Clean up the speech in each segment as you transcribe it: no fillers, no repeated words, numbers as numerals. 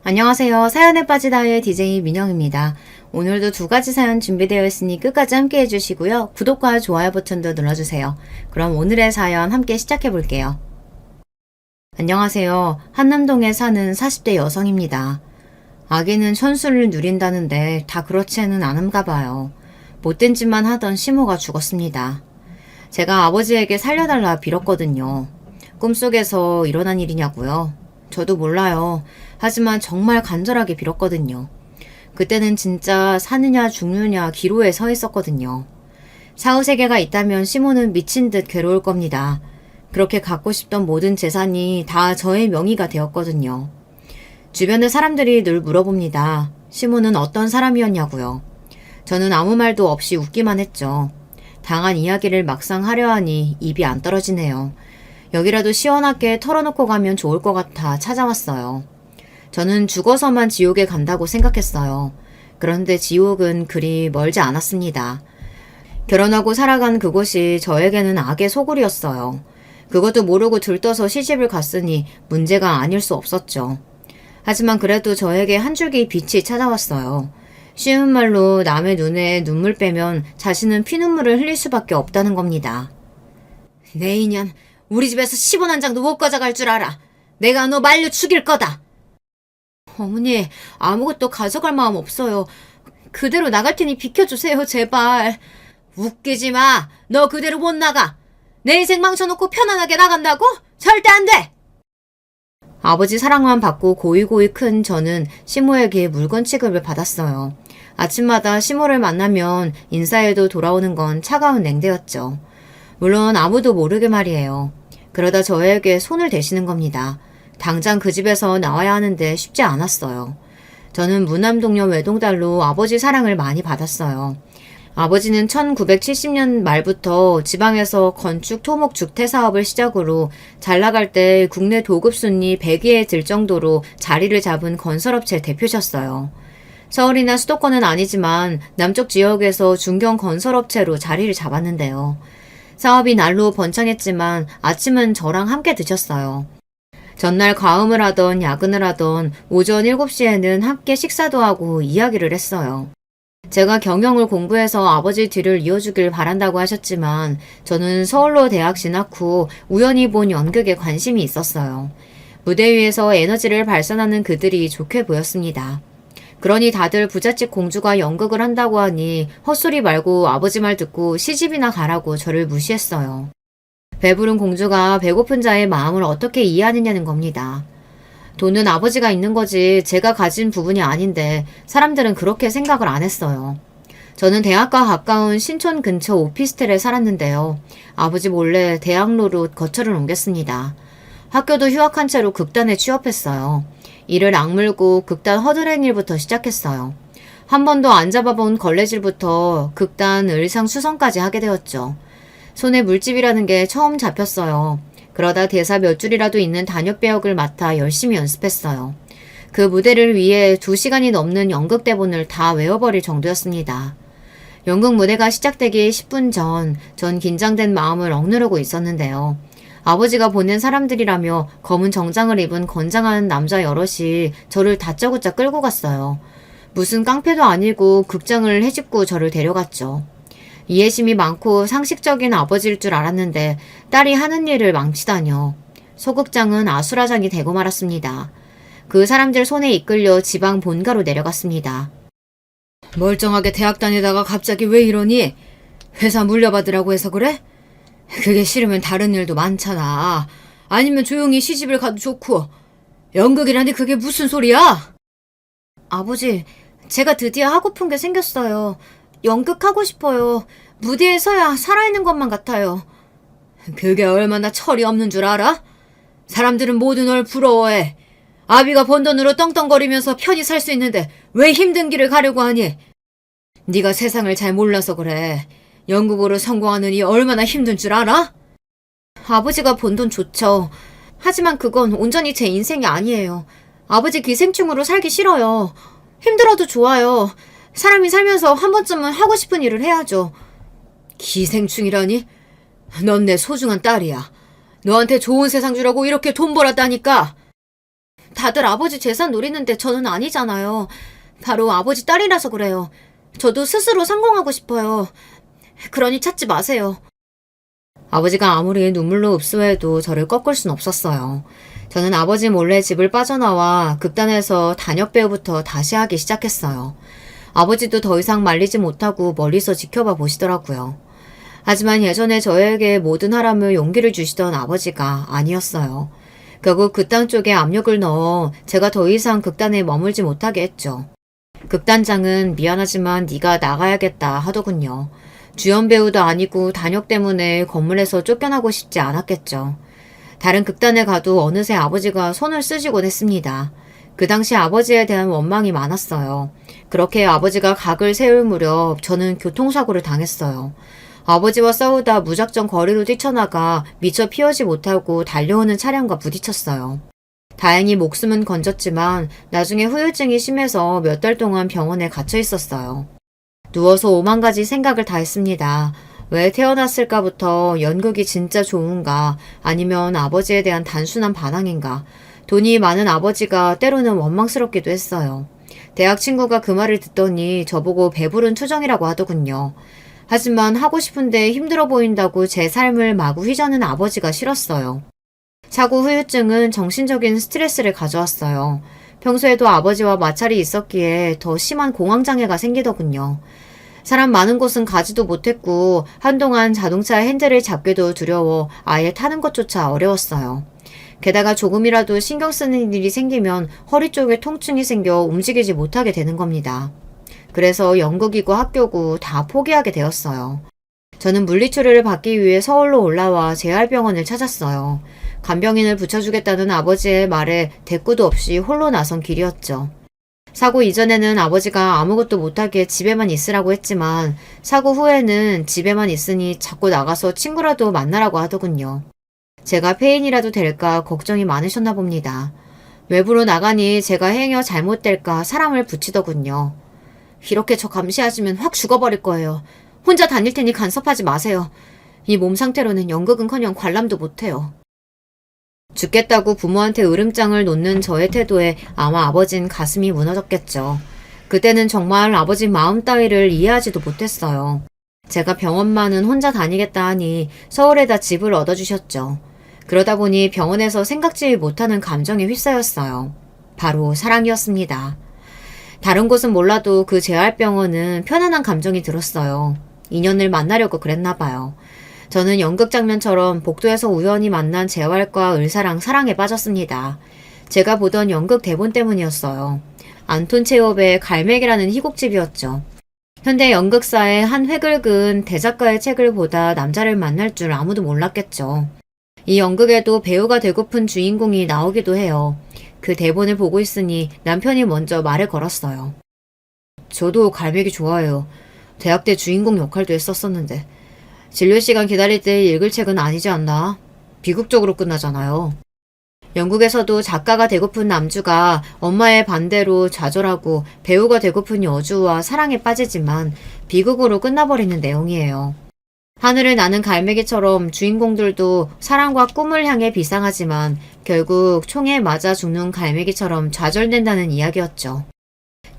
안녕하세요. 사연에 빠지다의 DJ 민영입니다. 오늘도 두 가지 사연 준비되어 있으니 끝까지 함께 해주시고요. 구독과 좋아요 버튼도 눌러주세요. 그럼 오늘의 사연 함께 시작해 볼게요. 안녕하세요. 한남동에 사는 40대 여성입니다. 아기는 천수를 누린다는데 다 그렇지는 않은가 봐요. 못된 짓만 하던 시모가 죽었습니다. 제가 아버지에게 살려달라 빌었거든요. 꿈속에서 일어난 일이냐고요? 저도 몰라요. 하지만 정말 간절하게 빌었거든요. 그때는 진짜 사느냐 죽느냐 기로에 서 있었거든요. 사후세계가 있다면 시모는 미친 듯 괴로울 겁니다. 그렇게 갖고 싶던 모든 재산이 다 저의 명의가 되었거든요. 주변의 사람들이 늘 물어봅니다. 시모는 어떤 사람이었냐고요. 저는 아무 말도 없이 웃기만 했죠. 당한 이야기를 막상 하려 하니 입이 안 떨어지네요. 여기라도 시원하게 털어놓고 가면 좋을 것 같아 찾아왔어요. 저는 죽어서만 지옥에 간다고 생각했어요. 그런데 지옥은 그리 멀지 않았습니다. 결혼하고 살아간 그곳이 저에게는 악의 소굴이었어요. 그것도 모르고 들떠서 시집을 갔으니 문제가 아닐 수 없었죠. 하지만 그래도 저에게 한 줄기 빛이 찾아왔어요. 쉬운 말로 남의 눈에 눈물 빼면 자신은 피눈물을 흘릴 수밖에 없다는 겁니다. 내 인연, 우리 집에서 10원 한 장도 못 가져갈 줄 알아. 내가 너 말려 죽일 거다. 어머니, 아무것도 가져갈 마음 없어요. 그대로 나갈 테니 비켜주세요, 제발. 웃기지 마. 너 그대로 못 나가. 내 인생 망쳐놓고 편안하게 나간다고? 절대 안 돼! 아버지 사랑만 받고 고이고이 큰 저는 시모에게 물건 취급을 받았어요. 아침마다 시모를 만나면 인사에도 돌아오는 건 차가운 냉대였죠. 물론 아무도 모르게 말이에요. 그러다 저에게 손을 대시는 겁니다. 당장 그 집에서 나와야 하는데 쉽지 않았어요. 저는 무남동녀 외동딸로 아버지 사랑을 많이 받았어요. 아버지는 1970년 말부터 지방에서 건축 토목 주택 사업을 시작으로 잘 나갈 때 국내 도급 순위 100위에 들 정도로 자리를 잡은 건설업체 대표셨어요. 서울이나 수도권은 아니지만 남쪽 지역에서 중견 건설업체로 자리를 잡았는데요. 사업이 날로 번창했지만 아침은 저랑 함께 드셨어요. 전날 과음을 하던 야근을 하던 오전 7시에는 함께 식사도 하고 이야기를 했어요. 제가 경영을 공부해서 아버지 뒤를 이어주길 바란다고 하셨지만 저는 서울로 대학 진학 후 우연히 본 연극에 관심이 있었어요. 무대 위에서 에너지를 발산하는 그들이 좋게 보였습니다. 그러니 다들 부잣집 공주가 연극을 한다고 하니 헛소리 말고 아버지 말 듣고 시집이나 가라고 저를 무시했어요. 배부른 공주가 배고픈 자의 마음을 어떻게 이해하느냐는 겁니다. 돈은 아버지가 있는 거지 제가 가진 부분이 아닌데 사람들은 그렇게 생각을 안 했어요. 저는 대학과 가까운 신촌 근처 오피스텔에 살았는데요. 아버지 몰래 대학로로 거처를 옮겼습니다. 학교도 휴학한 채로 극단에 취업했어요. 일을 악물고 극단 허드렛 일부터 시작했어요. 한 번도 안 잡아본 걸레질부터 극단 의상 수선까지 하게 되었죠. 손에 물집이라는 게 처음 잡혔어요. 그러다 대사 몇 줄이라도 있는 단역 배역을 맡아 열심히 연습했어요. 그 무대를 위해 2시간이 넘는 연극 대본을 다 외워버릴 정도였습니다. 연극 무대가 시작되기 10분 전 긴장된 마음을 억누르고 있었는데요. 아버지가 보낸 사람들이라며 검은 정장을 입은 건장한 남자 여럿이 저를 다짜고짜 끌고 갔어요. 무슨 깡패도 아니고 극장을 헤집고 저를 데려갔죠. 이해심이 많고 상식적인 아버지일 줄 알았는데 딸이 하는 일을 망치다뇨. 소극장은 아수라장이 되고 말았습니다. 그 사람들 손에 이끌려 지방 본가로 내려갔습니다. 멀쩡하게 대학 다니다가 갑자기 왜 이러니? 회사 물려받으라고 해서 그래? 그게 싫으면 다른 일도 많잖아. 아니면 조용히 시집을 가도 좋고. 연극이라니 그게 무슨 소리야? 아버지, 제가 드디어 하고픈 게 생겼어요. 연극하고 싶어요. 무대에 서야 살아있는 것만 같아요. 그게 얼마나 철이 없는 줄 알아? 사람들은 모두 널 부러워해. 아비가 번 돈으로 떵떵거리면서 편히 살 수 있는데 왜 힘든 길을 가려고 하니? 네가 세상을 잘 몰라서 그래. 연극으로 성공하느니 얼마나 힘든 줄 알아? 아버지가 번 돈 좋죠. 하지만 그건 온전히 제 인생이 아니에요. 아버지 기생충으로 살기 싫어요. 힘들어도 좋아요. 사람이 살면서 한 번쯤은 하고 싶은 일을 해야죠. 기생충이라니? 넌 내 소중한 딸이야. 너한테 좋은 세상 주라고 이렇게 돈 벌었다니까. 다들 아버지 재산 노리는데 저는 아니잖아요. 바로 아버지 딸이라서 그래요. 저도 스스로 성공하고 싶어요. 그러니 찾지 마세요. 아버지가 아무리 눈물로 읍소해도 저를 꺾을 순 없었어요. 저는 아버지 몰래 집을 빠져나와 극단에서 단역 배우부터 다시 하기 시작했어요. 아버지도 더 이상 말리지 못하고 멀리서 지켜봐 보시더라고요. 하지만 예전에 저에게 모든 하람을 용기를 주시던 아버지가 아니었어요. 결국 극단 쪽에 압력을 넣어 제가 더 이상 극단에 머물지 못하게 했죠. 극단장은 미안하지만 네가 나가야겠다 하더군요. 주연 배우도 아니고 단역 때문에 건물에서 쫓겨나고 싶지 않았겠죠. 다른 극단에 가도 어느새 아버지가 손을 쓰시곤 했습니다. 그 당시 아버지에 대한 원망이 많았어요. 그렇게 아버지가 각을 세울 무렵 저는 교통사고를 당했어요. 아버지와 싸우다 무작정 거리로 뛰쳐나가 미처 피하지 못하고 달려오는 차량과 부딪혔어요. 다행히 목숨은 건졌지만 나중에 후유증이 심해서 몇 달 동안 병원에 갇혀 있었어요. 누워서 오만 가지 생각을 다 했습니다. 왜 태어났을까부터 연극이 진짜 좋은가 아니면 아버지에 대한 단순한 반항인가 돈이 많은 아버지가 때로는 원망스럽기도 했어요. 대학 친구가 그 말을 듣더니 저보고 배부른 투정이라고 하더군요. 하지만 하고 싶은데 힘들어 보인다고 제 삶을 마구 휘저는 아버지가 싫었어요. 사고 후유증은 정신적인 스트레스를 가져왔어요. 평소에도 아버지와 마찰이 있었기에 더 심한 공황장애가 생기더군요. 사람 많은 곳은 가지도 못했고 한동안 자동차 핸들을 잡기도 두려워 아예 타는 것조차 어려웠어요. 게다가 조금이라도 신경 쓰는 일이 생기면 허리 쪽에 통증이 생겨 움직이지 못하게 되는 겁니다. 그래서 연극이고 학교고 다 포기하게 되었어요. 저는 물리치료를 받기 위해 서울로 올라와 재활병원을 찾았어요. 간병인을 붙여주겠다는 아버지의 말에 대꾸도 없이 홀로 나선 길이었죠. 사고 이전에는 아버지가 아무것도 못하게 집에만 있으라고 했지만 사고 후에는 집에만 있으니 자꾸 나가서 친구라도 만나라고 하더군요. 제가 폐인이라도 될까 걱정이 많으셨나 봅니다. 외부로 나가니 제가 행여 잘못될까 사람을 붙이더군요. 이렇게 저 감시하시면 확 죽어버릴 거예요. 혼자 다닐 테니 간섭하지 마세요. 이 몸 상태로는 연극은커녕 관람도 못해요. 죽겠다고 부모한테 으름장을 놓는 저의 태도에 아마 아버진 가슴이 무너졌겠죠. 그때는 정말 아버지 마음 따위를 이해하지도 못했어요. 제가 병원만은 혼자 다니겠다 하니 서울에다 집을 얻어주셨죠. 그러다 보니 병원에서 생각지 못하는 감정에 휩싸였어요. 바로 사랑이었습니다. 다른 곳은 몰라도 그 재활병원은 편안한 감정이 들었어요. 인연을 만나려고 그랬나 봐요. 저는 연극 장면처럼 복도에서 우연히 만난 재활과 의사랑 사랑에 빠졌습니다. 제가 보던 연극 대본 때문이었어요. 안톤 체홉의 갈매기라는 희곡집이었죠. 현대 연극사의 한 획을 그은 대작가의 책을 보다 남자를 만날 줄 아무도 몰랐겠죠. 이 연극에도 배우가 되고픈 주인공이 나오기도 해요. 그 대본을 보고 있으니 남편이 먼저 말을 걸었어요. 저도 갈매기 좋아해요. 대학 때 주인공 역할도 했었었는데. 진료 시간 기다릴 때 읽을 책은 아니지 않나? 비극적으로 끝나잖아요. 영국에서도 작가가 되고픈 남주가 엄마의 반대로 좌절하고 배우가 되고픈 여주와 사랑에 빠지지만 비극으로 끝나버리는 내용이에요. 하늘을 나는 갈매기처럼 주인공들도 사랑과 꿈을 향해 비상하지만 결국 총에 맞아 죽는 갈매기처럼 좌절된다는 이야기였죠.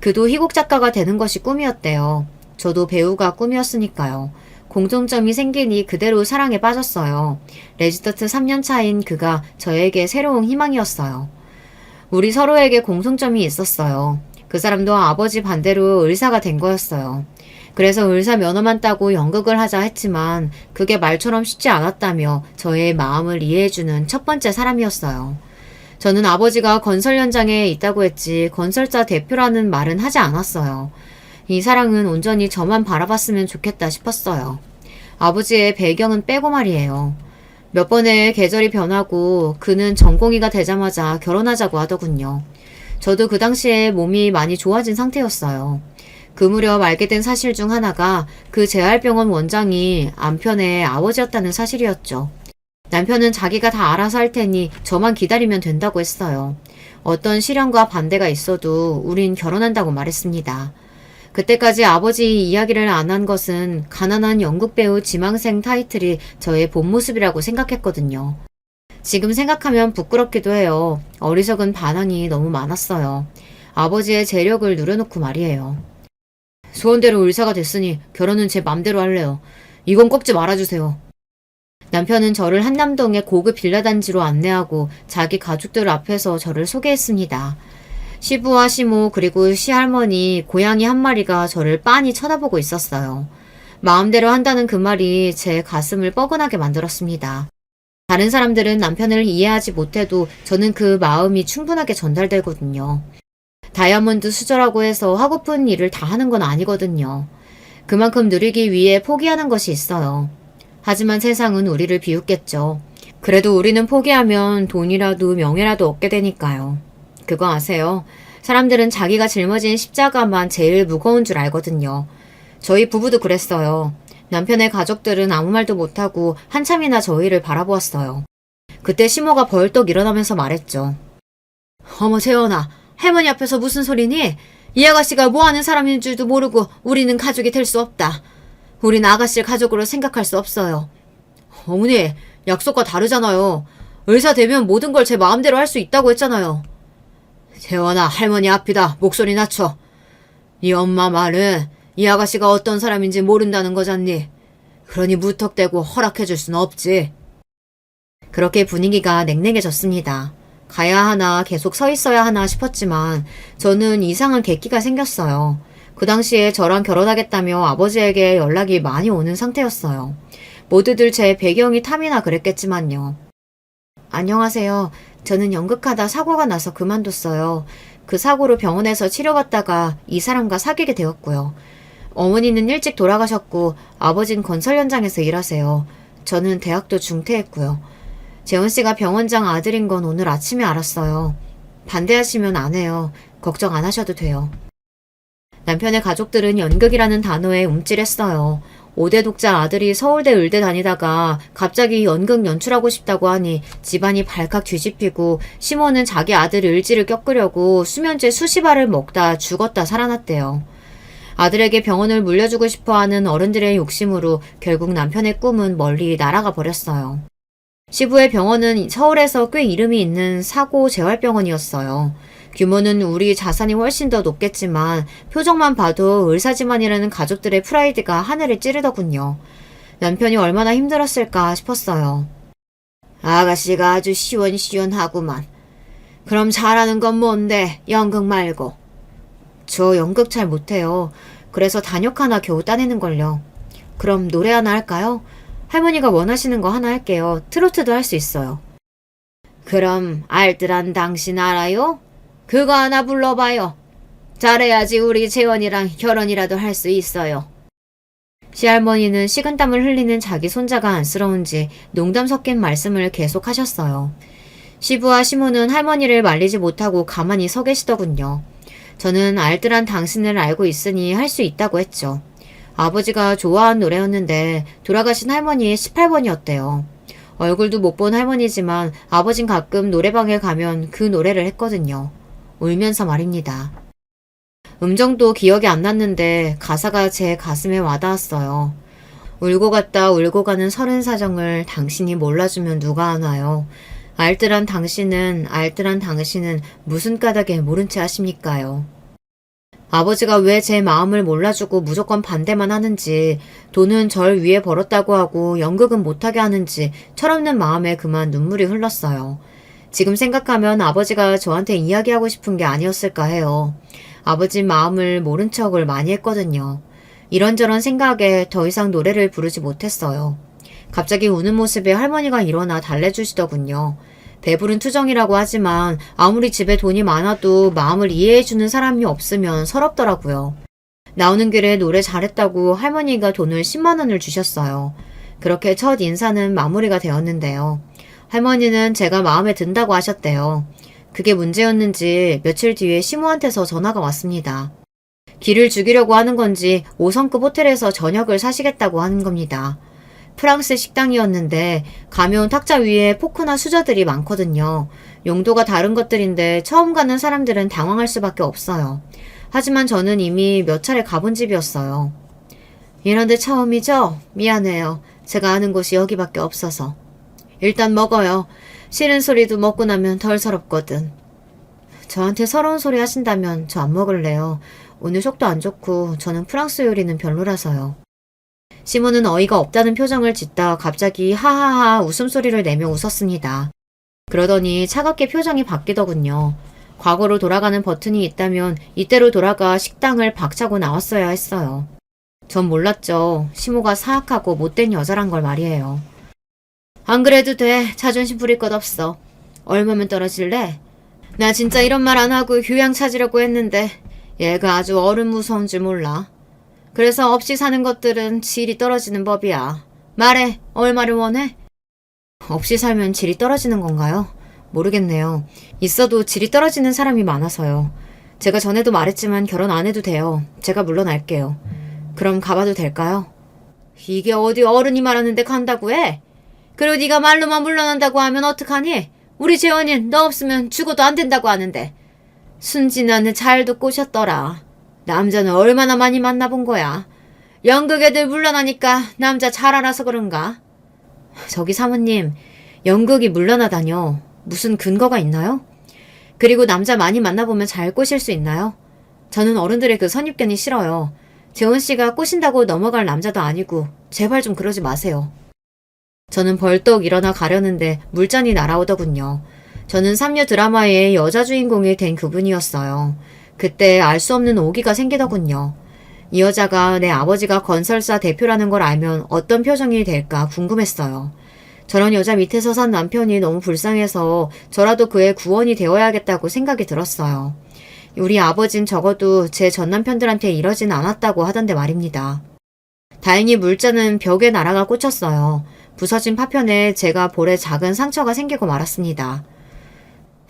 그도 희곡 작가가 되는 것이 꿈이었대요. 저도 배우가 꿈이었으니까요. 공통점이 생기니 그대로 사랑에 빠졌어요. 레지던트 3년 차인 그가 저에게 새로운 희망이었어요. 우리 서로에게 공통점이 있었어요. 그 사람도 아버지 반대로 의사가 된 거였어요. 그래서 의사 면허만 따고 연극을 하자 했지만 그게 말처럼 쉽지 않았다며 저의 마음을 이해해주는 첫 번째 사람이었어요. 저는 아버지가 건설 현장에 있다고 했지 건설사 대표라는 말은 하지 않았어요. 이 사랑은 온전히 저만 바라봤으면 좋겠다 싶었어요. 아버지의 배경은 빼고 말이에요. 몇 번의 계절이 변하고 그는 전공의가 되자마자 결혼하자고 하더군요. 저도 그 당시에 몸이 많이 좋아진 상태였어요. 그 무렵 알게 된 사실 중 하나가 그 재활병원 원장이 남편의 아버지였다는 사실이었죠. 남편은 자기가 다 알아서 할 테니 저만 기다리면 된다고 했어요. 어떤 시련과 반대가 있어도 우린 결혼한다고 말했습니다. 그때까지 아버지 이야기를 안 한 것은 가난한 연극 배우 지망생 타이틀이 저의 본 모습이라고 생각했거든요. 지금 생각하면 부끄럽기도 해요. 어리석은 반항이 너무 많았어요. 아버지의 재력을 누려놓고 말이에요. 소원대로 의사가 됐으니 결혼은 제 맘대로 할래요. 이건 꺾지 말아주세요. 남편은 저를 한남동의 고급 빌라 단지로 안내하고 자기 가족들 앞에서 저를 소개했습니다. 시부와 시모 그리고 시할머니, 고양이 한 마리가 저를 빤히 쳐다보고 있었어요. 마음대로 한다는 그 말이 제 가슴을 뻐근하게 만들었습니다. 다른 사람들은 남편을 이해하지 못해도 저는 그 마음이 충분하게 전달되거든요. 다이아몬드 수저라고 해서 하고픈 일을 다 하는 건 아니거든요. 그만큼 누리기 위해 포기하는 것이 있어요. 하지만 세상은 우리를 비웃겠죠. 그래도 우리는 포기하면 돈이라도 명예라도 얻게 되니까요. 그거 아세요? 사람들은 자기가 짊어진 십자가만 제일 무거운 줄 알거든요. 저희 부부도 그랬어요. 남편의 가족들은 아무 말도 못하고 한참이나 저희를 바라보았어요. 그때 시모가 벌떡 일어나면서 말했죠. 어머 재원아, 할머니 앞에서 무슨 소리니? 이 아가씨가 뭐하는 사람인 줄도 모르고 우리는 가족이 될 수 없다. 우린 아가씨를 가족으로 생각할 수 없어요. 어머니, 약속과 다르잖아요. 의사 되면 모든 걸 제 마음대로 할 수 있다고 했잖아요. 재원아, 할머니 앞이다. 목소리 낮춰. 이 엄마 말은 이 아가씨가 어떤 사람인지 모른다는 거잖니. 그러니 무턱대고 허락해줄 순 없지. 그렇게 분위기가 냉랭해졌습니다. 가야 하나 계속 서 있어야 하나 싶었지만 저는 이상한 객기가 생겼어요. 그 당시에 저랑 결혼하겠다며 아버지에게 연락이 많이 오는 상태였어요. 모두들 제 배경이 탐이나 그랬겠지만요. 안녕하세요. 저는 연극하다 사고가 나서 그만뒀어요. 그 사고로 병원에서 치료받다가 이 사람과 사귀게 되었고요. 어머니는 일찍 돌아가셨고 아버진 건설 현장에서 일하세요. 저는 대학도 중퇴했고요. 재원씨가 병원장 아들인 건 오늘 아침에 알았어요. 반대하시면 안 해요. 걱정 안 하셔도 돼요. 남편의 가족들은 연극이라는 단어에 움찔했어요. 5대 독자 아들이 서울대 의대 다니다가 갑자기 연극 연출하고 싶다고 하니 집안이 발칵 뒤집히고 시모는 자기 아들 을지를 꺾으려고 수면제 수십 알을 먹다 죽었다 살아났대요. 아들에게 병원을 물려주고 싶어하는 어른들의 욕심으로 결국 남편의 꿈은 멀리 날아가 버렸어요. 시부의 병원은 서울에서 꽤 이름이 있는 사고 재활병원이었어요. 규모는 우리 자산이 훨씬 더 높겠지만 표정만 봐도 의사지만이라는 가족들의 프라이드가 하늘을 찌르더군요. 남편이 얼마나 힘들었을까 싶었어요. 아가씨가 아주 시원시원하구만. 그럼 잘하는 건 뭔데? 연극 말고. 저 연극 잘 못해요. 그래서 단역 하나 겨우 따내는걸요. 그럼 노래 하나 할까요? 할머니가 원하시는 거 하나 할게요. 트로트도 할 수 있어요. 그럼 알뜰한 당신 알아요? 그거 하나 불러봐요. 잘해야지 우리 재원이랑 결혼이라도 할 수 있어요. 시할머니는 식은땀을 흘리는 자기 손자가 안쓰러운지 농담 섞인 말씀을 계속하셨어요. 시부와 시모는 할머니를 말리지 못하고 가만히 서 계시더군요. 저는 알뜰한 당신을 알고 있으니 할 수 있다고 했죠. 아버지가 좋아한 노래였는데 돌아가신 할머니의 18번이었대요. 얼굴도 못 본 할머니지만 아버진 가끔 노래방에 가면 그 노래를 했거든요. 울면서 말입니다. 음정도 기억이 안 났는데 가사가 제 가슴에 와닿았어요. 울고 갔다 울고 가는 서른 사정을 당신이 몰라주면 누가 아나요? 알뜰한 당신은 무슨 까닭에 모른 채 하십니까요? 아버지가 왜 제 마음을 몰라주고 무조건 반대만 하는지, 돈은 절 위해 벌었다고 하고 연극은 못하게 하는지 철없는 마음에 그만 눈물이 흘렀어요. 지금 생각하면 아버지가 저한테 이야기하고 싶은 게 아니었을까 해요. 아버지 마음을 모른 척을 많이 했거든요. 이런저런 생각에 더 이상 노래를 부르지 못했어요. 갑자기 우는 모습에 할머니가 일어나 달래주시더군요. 배부른 투정이라고 하지만 아무리 집에 돈이 많아도 마음을 이해해주는 사람이 없으면 서럽더라고요. 나오는 길에 노래 잘했다고 할머니가 돈을 10만 원을 주셨어요. 그렇게 첫 인사는 마무리가 되었는데요. 할머니는 제가 마음에 든다고 하셨대요. 그게 문제였는지 며칠 뒤에 시모한테서 전화가 왔습니다. 기를 죽이려고 하는 건지 5성급 호텔에서 저녁을 사시겠다고 하는 겁니다. 프랑스 식당이었는데 가면 탁자 위에 포크나 수저들이 많거든요. 용도가 다른 것들인데 처음 가는 사람들은 당황할 수밖에 없어요. 하지만 저는 이미 몇 차례 가본 집이었어요. 이런데 처음이죠? 미안해요. 제가 아는 곳이 여기밖에 없어서. 일단 먹어요. 싫은 소리도 먹고 나면 덜 서럽거든. 저한테 서러운 소리 하신다면 저 안 먹을래요. 오늘 속도 안 좋고 저는 프랑스 요리는 별로라서요. 시몬은 어이가 없다는 표정을 짓다 갑자기 하하하 웃음소리를 내며 웃었습니다. 그러더니 차갑게 표정이 바뀌더군요. 과거로 돌아가는 버튼이 있다면 이때로 돌아가 식당을 박차고 나왔어야 했어요. 전 몰랐죠. 시모가 사악하고 못된 여자란 걸 말이에요. 안 그래도 돼. 자존심 부릴 것 없어. 얼마면 떨어질래? 나 진짜 이런 말 안 하고 교양 찾으려고 했는데 얘가 아주 어른 무서운 줄 몰라. 그래서 없이 사는 것들은 질이 떨어지는 법이야. 말해. 얼마를 원해? 없이 살면 질이 떨어지는 건가요? 모르겠네요. 있어도 질이 떨어지는 사람이 많아서요. 제가 전에도 말했지만 결혼 안 해도 돼요. 제가 물러날게요. 그럼 가봐도 될까요? 이게 어디 어른이 말하는데 간다고 해? 그리고 네가 말로만 물러난다고 하면 어떡하니? 우리 재원이 너 없으면 죽어도 안 된다고 하는데. 순진아는 잘도 꼬셨더라. 남자는 얼마나 많이 만나본 거야. 연극 애들 물러나니까 남자 잘 알아서 그런가? 저기 사모님, 연극이 물러나다뇨. 무슨 근거가 있나요? 그리고 남자 많이 만나보면 잘 꼬실 수 있나요? 저는 어른들의 그 선입견이 싫어요. 재원 씨가 꼬신다고 넘어갈 남자도 아니고 제발 좀 그러지 마세요. 저는 벌떡 일어나 가려는데 물잔이 날아오더군요. 저는 3류 드라마의 여자 주인공이 된 그분이었어요. 그때 알 수 없는 오기가 생기더군요. 이 여자가 내 아버지가 건설사 대표라는 걸 알면 어떤 표정이 될까 궁금했어요. 저런 여자 밑에서 산 남편이 너무 불쌍해서 저라도 그의 구원이 되어야겠다고 생각이 들었어요. 우리 아버진 적어도 제 전남편들한테 이러진 않았다고 하던데 말입니다. 다행히 물잔은 벽에 날아가 꽂혔어요. 부서진 파편에 제가 볼에 작은 상처가 생기고 말았습니다.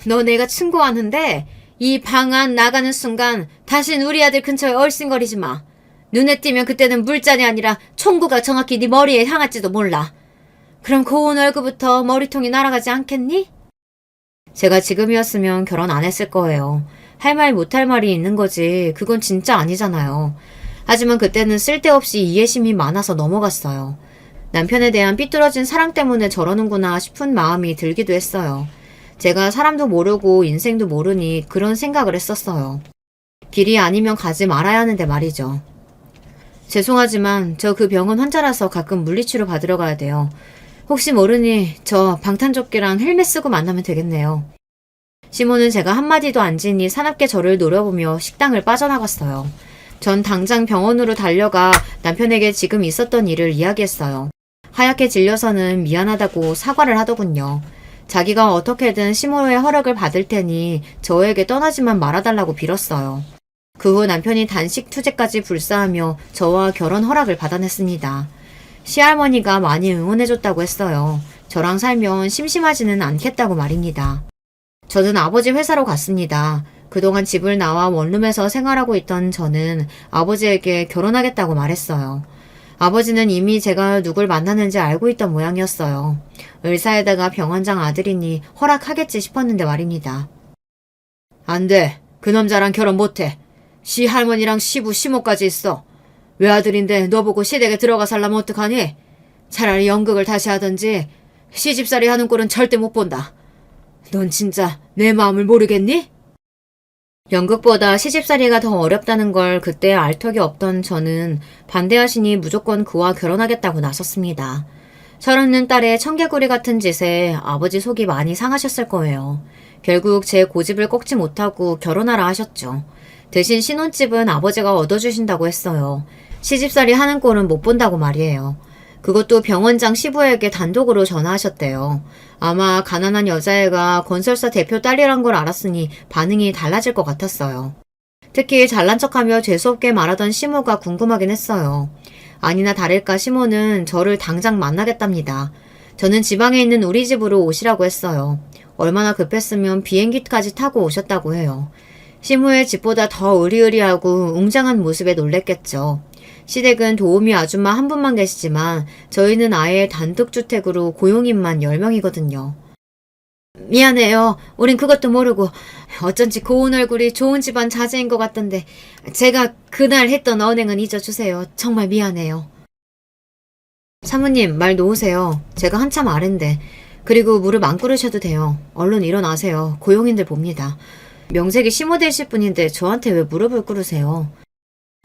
너 내가 충고하는데 이 방 안 나가는 순간 다신 우리 아들 근처에 얼씬거리지 마. 눈에 띄면 그때는 물잔이 아니라 총구가 정확히 네 머리에 향할지도 몰라. 그럼 고운 얼굴부터 머리통이 날아가지 않겠니? 제가 지금이었으면 결혼 안 했을 거예요. 할 말 못할 말이 있는 거지 그건 진짜 아니잖아요. 하지만 그때는 쓸데없이 이해심이 많아서 넘어갔어요. 남편에 대한 삐뚤어진 사랑 때문에 저러는구나 싶은 마음이 들기도 했어요. 제가 사람도 모르고 인생도 모르니 그런 생각을 했었어요. 길이 아니면 가지 말아야 하는데 말이죠. 죄송하지만 저 그 병원 환자라서 가끔 물리치료 받으러 가야 돼요. 혹시 모르니 저 방탄조끼랑 헬멧 쓰고 만나면 되겠네요. 시몬은 제가 한마디도 안 지니 사납게 저를 노려보며 식당을 빠져나갔어요. 전 당장 병원으로 달려가 남편에게 지금 있었던 일을 이야기했어요. 하얗게 질려서는 미안하다고 사과를 하더군요. 자기가 어떻게든 시모의 허락을 받을 테니 저에게 떠나지만 말아달라고 빌었어요. 그 후 남편이 단식 투제까지 불사하며 저와 결혼 허락을 받아냈습니다. 시할머니가 많이 응원해줬다고 했어요. 저랑 살면 심심하지는 않겠다고 말입니다. 저는 아버지 회사로 갔습니다. 그동안 집을 나와 원룸에서 생활하고 있던 저는 아버지에게 결혼하겠다고 말했어요. 아버지는 이미 제가 누굴 만나는지 알고 있던 모양이었어요. 의사에다가 병원장 아들이니 허락하겠지 싶었는데 말입니다. 안 돼. 그 남자랑 결혼 못해. 시할머니랑 시부 시모까지 있어. 외아들인데 너 보고 시댁에 들어가 살라면 어떡하니? 차라리 연극을 다시 하든지 시집살이 하는 꼴은 절대 못 본다. 넌 진짜 내 마음을 모르겠니? 연극보다 시집살이가 더 어렵다는 걸 그때 알 턱이 없던 저는 반대하시니 무조건 그와 결혼하겠다고 나섰습니다. 철없는 딸의 청개구리 같은 짓에 아버지 속이 많이 상하셨을 거예요. 결국 제 고집을 꺾지 못하고 결혼하라 하셨죠. 대신 신혼집은 아버지가 얻어주신다고 했어요. 시집살이 하는 꼴은 못 본다고 말이에요. 그것도 병원장 시부에게 단독으로 전화하셨대요. 아마 가난한 여자애가 건설사 대표 딸이란 걸 알았으니 반응이 달라질 것 같았어요. 특히 잘난 척하며 재수없게 말하던 시모가 궁금하긴 했어요. 아니나 다를까 시모는 저를 당장 만나겠답니다. 저는 지방에 있는 우리 집으로 오시라고 했어요. 얼마나 급했으면 비행기까지 타고 오셨다고 해요. 시모의 집보다 더 으리으리하고 웅장한 모습에 놀랬겠죠. 시댁은 도우미 아줌마 한 분만 계시지만 저희는 아예 단독주택으로 고용인만 10명이거든요. 미안해요. 우린 그것도 모르고 어쩐지 고운 얼굴이 좋은 집안 자제인 것 같던데 제가 그날 했던 언행은 잊어주세요. 정말 미안해요. 사모님 말 놓으세요. 제가 한참 아랜데 그리고 무릎 안 꿇으셔도 돼요. 얼른 일어나세요. 고용인들 봅니다. 명색이 시모 되실 분인데 저한테 왜 무릎을 꿇으세요?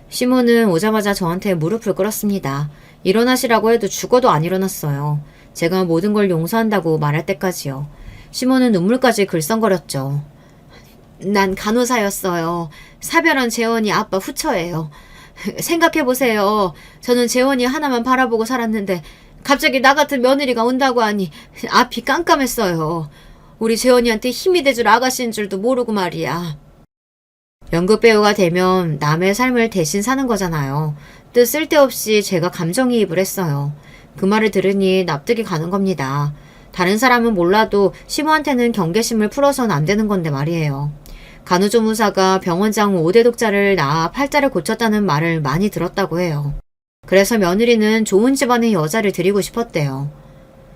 시모는 오자마자 저한테 무릎을 꿇었습니다. 일어나시라고 해도 죽어도 안 일어났어요. 제가 모든 걸 용서한다고 말할 때까지요. 시모는 눈물까지 글썽거렸죠. 난 간호사였어요. 사별한 재원이 아빠 후처예요. 생각해보세요. 저는 재원이 하나만 바라보고 살았는데 갑자기 나 같은 며느리가 온다고 하니 앞이 깜깜했어요. 우리 재원이한테 힘이 돼줄 아가씨인 줄도 모르고 말이야. 연극배우가 되면 남의 삶을 대신 사는 거잖아요. 뜻 쓸데없이 제가 감정이입을 했어요. 그 말을 들으니 납득이 가는 겁니다. 다른 사람은 몰라도 시모한테는 경계심을 풀어선 안 되는 건데 말이에요. 간호조무사가 병원장 5대 독자를 낳아 팔자를 고쳤다는 말을 많이 들었다고 해요. 그래서 며느리는 좋은 집안의 여자를 드리고 싶었대요.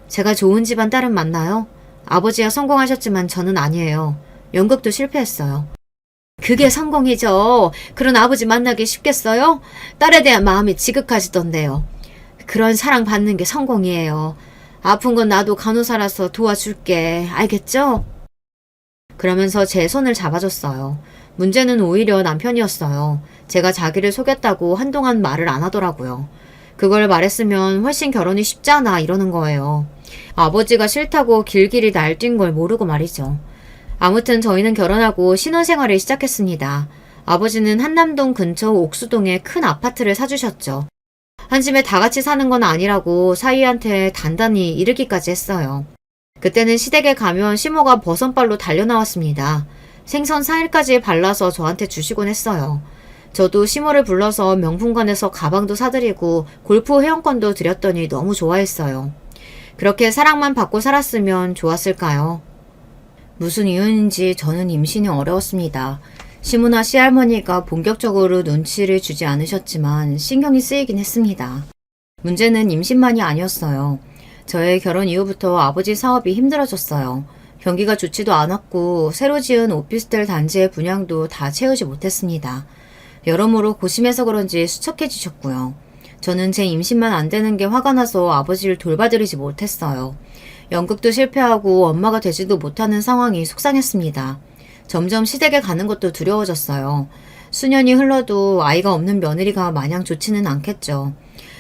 제가 좋은 집안 딸은 맞나요? 아버지가 성공하셨지만 저는 아니에요. 연극도 실패했어요. 그게 성공이죠. 그런 아버지 만나기 쉽겠어요? 딸에 대한 마음이 지극하시던데요. 그런 사랑 받는 게 성공이에요. 아픈 건 나도 간호사라서 도와줄게. 알겠죠? 그러면서 제 손을 잡아줬어요. 문제는 오히려 남편이었어요. 제가 자기를 속였다고 한동안 말을 안 하더라고요. 그걸 말했으면 훨씬 결혼이 쉽잖아 이러는 거예요. 아버지가 싫다고 길길이 날뛴 걸 모르고 말이죠. 아무튼 저희는 결혼하고 신혼생활을 시작했습니다. 아버지는 한남동 근처 옥수동에 큰 아파트를 사주셨죠. 한 집에 다 같이 사는 건 아니라고 사위한테 단단히 이르기까지 했어요. 그때는 시댁에 가면 시모가 버선발로 달려나왔습니다. 생선 4일까지 발라서 저한테 주시곤 했어요. 저도 시모를 불러서 명품관에서 가방도 사드리고 골프 회원권도 드렸더니 너무 좋아했어요. 그렇게 사랑만 받고 살았으면 좋았을까요? 무슨 이유인지 저는 임신이 어려웠습니다. 시모나 시할머니가 본격적으로 눈치를 주지 않으셨지만 신경이 쓰이긴 했습니다. 문제는 임신만이 아니었어요. 저의 결혼 이후부터 아버지 사업이 힘들어졌어요. 경기가 좋지도 않았고 새로 지은 오피스텔 단지의 분양도 다 채우지 못했습니다. 여러모로 고심해서 그런지 수척해지셨고요. 저는 제 임신만 안 되는 게 화가 나서 아버지를 돌봐드리지 못했어요. 연극도 실패하고 엄마가 되지도 못하는 상황이 속상했습니다. 점점 시댁에 가는 것도 두려워졌어요. 수년이 흘러도 아이가 없는 며느리가 마냥 좋지는 않겠죠.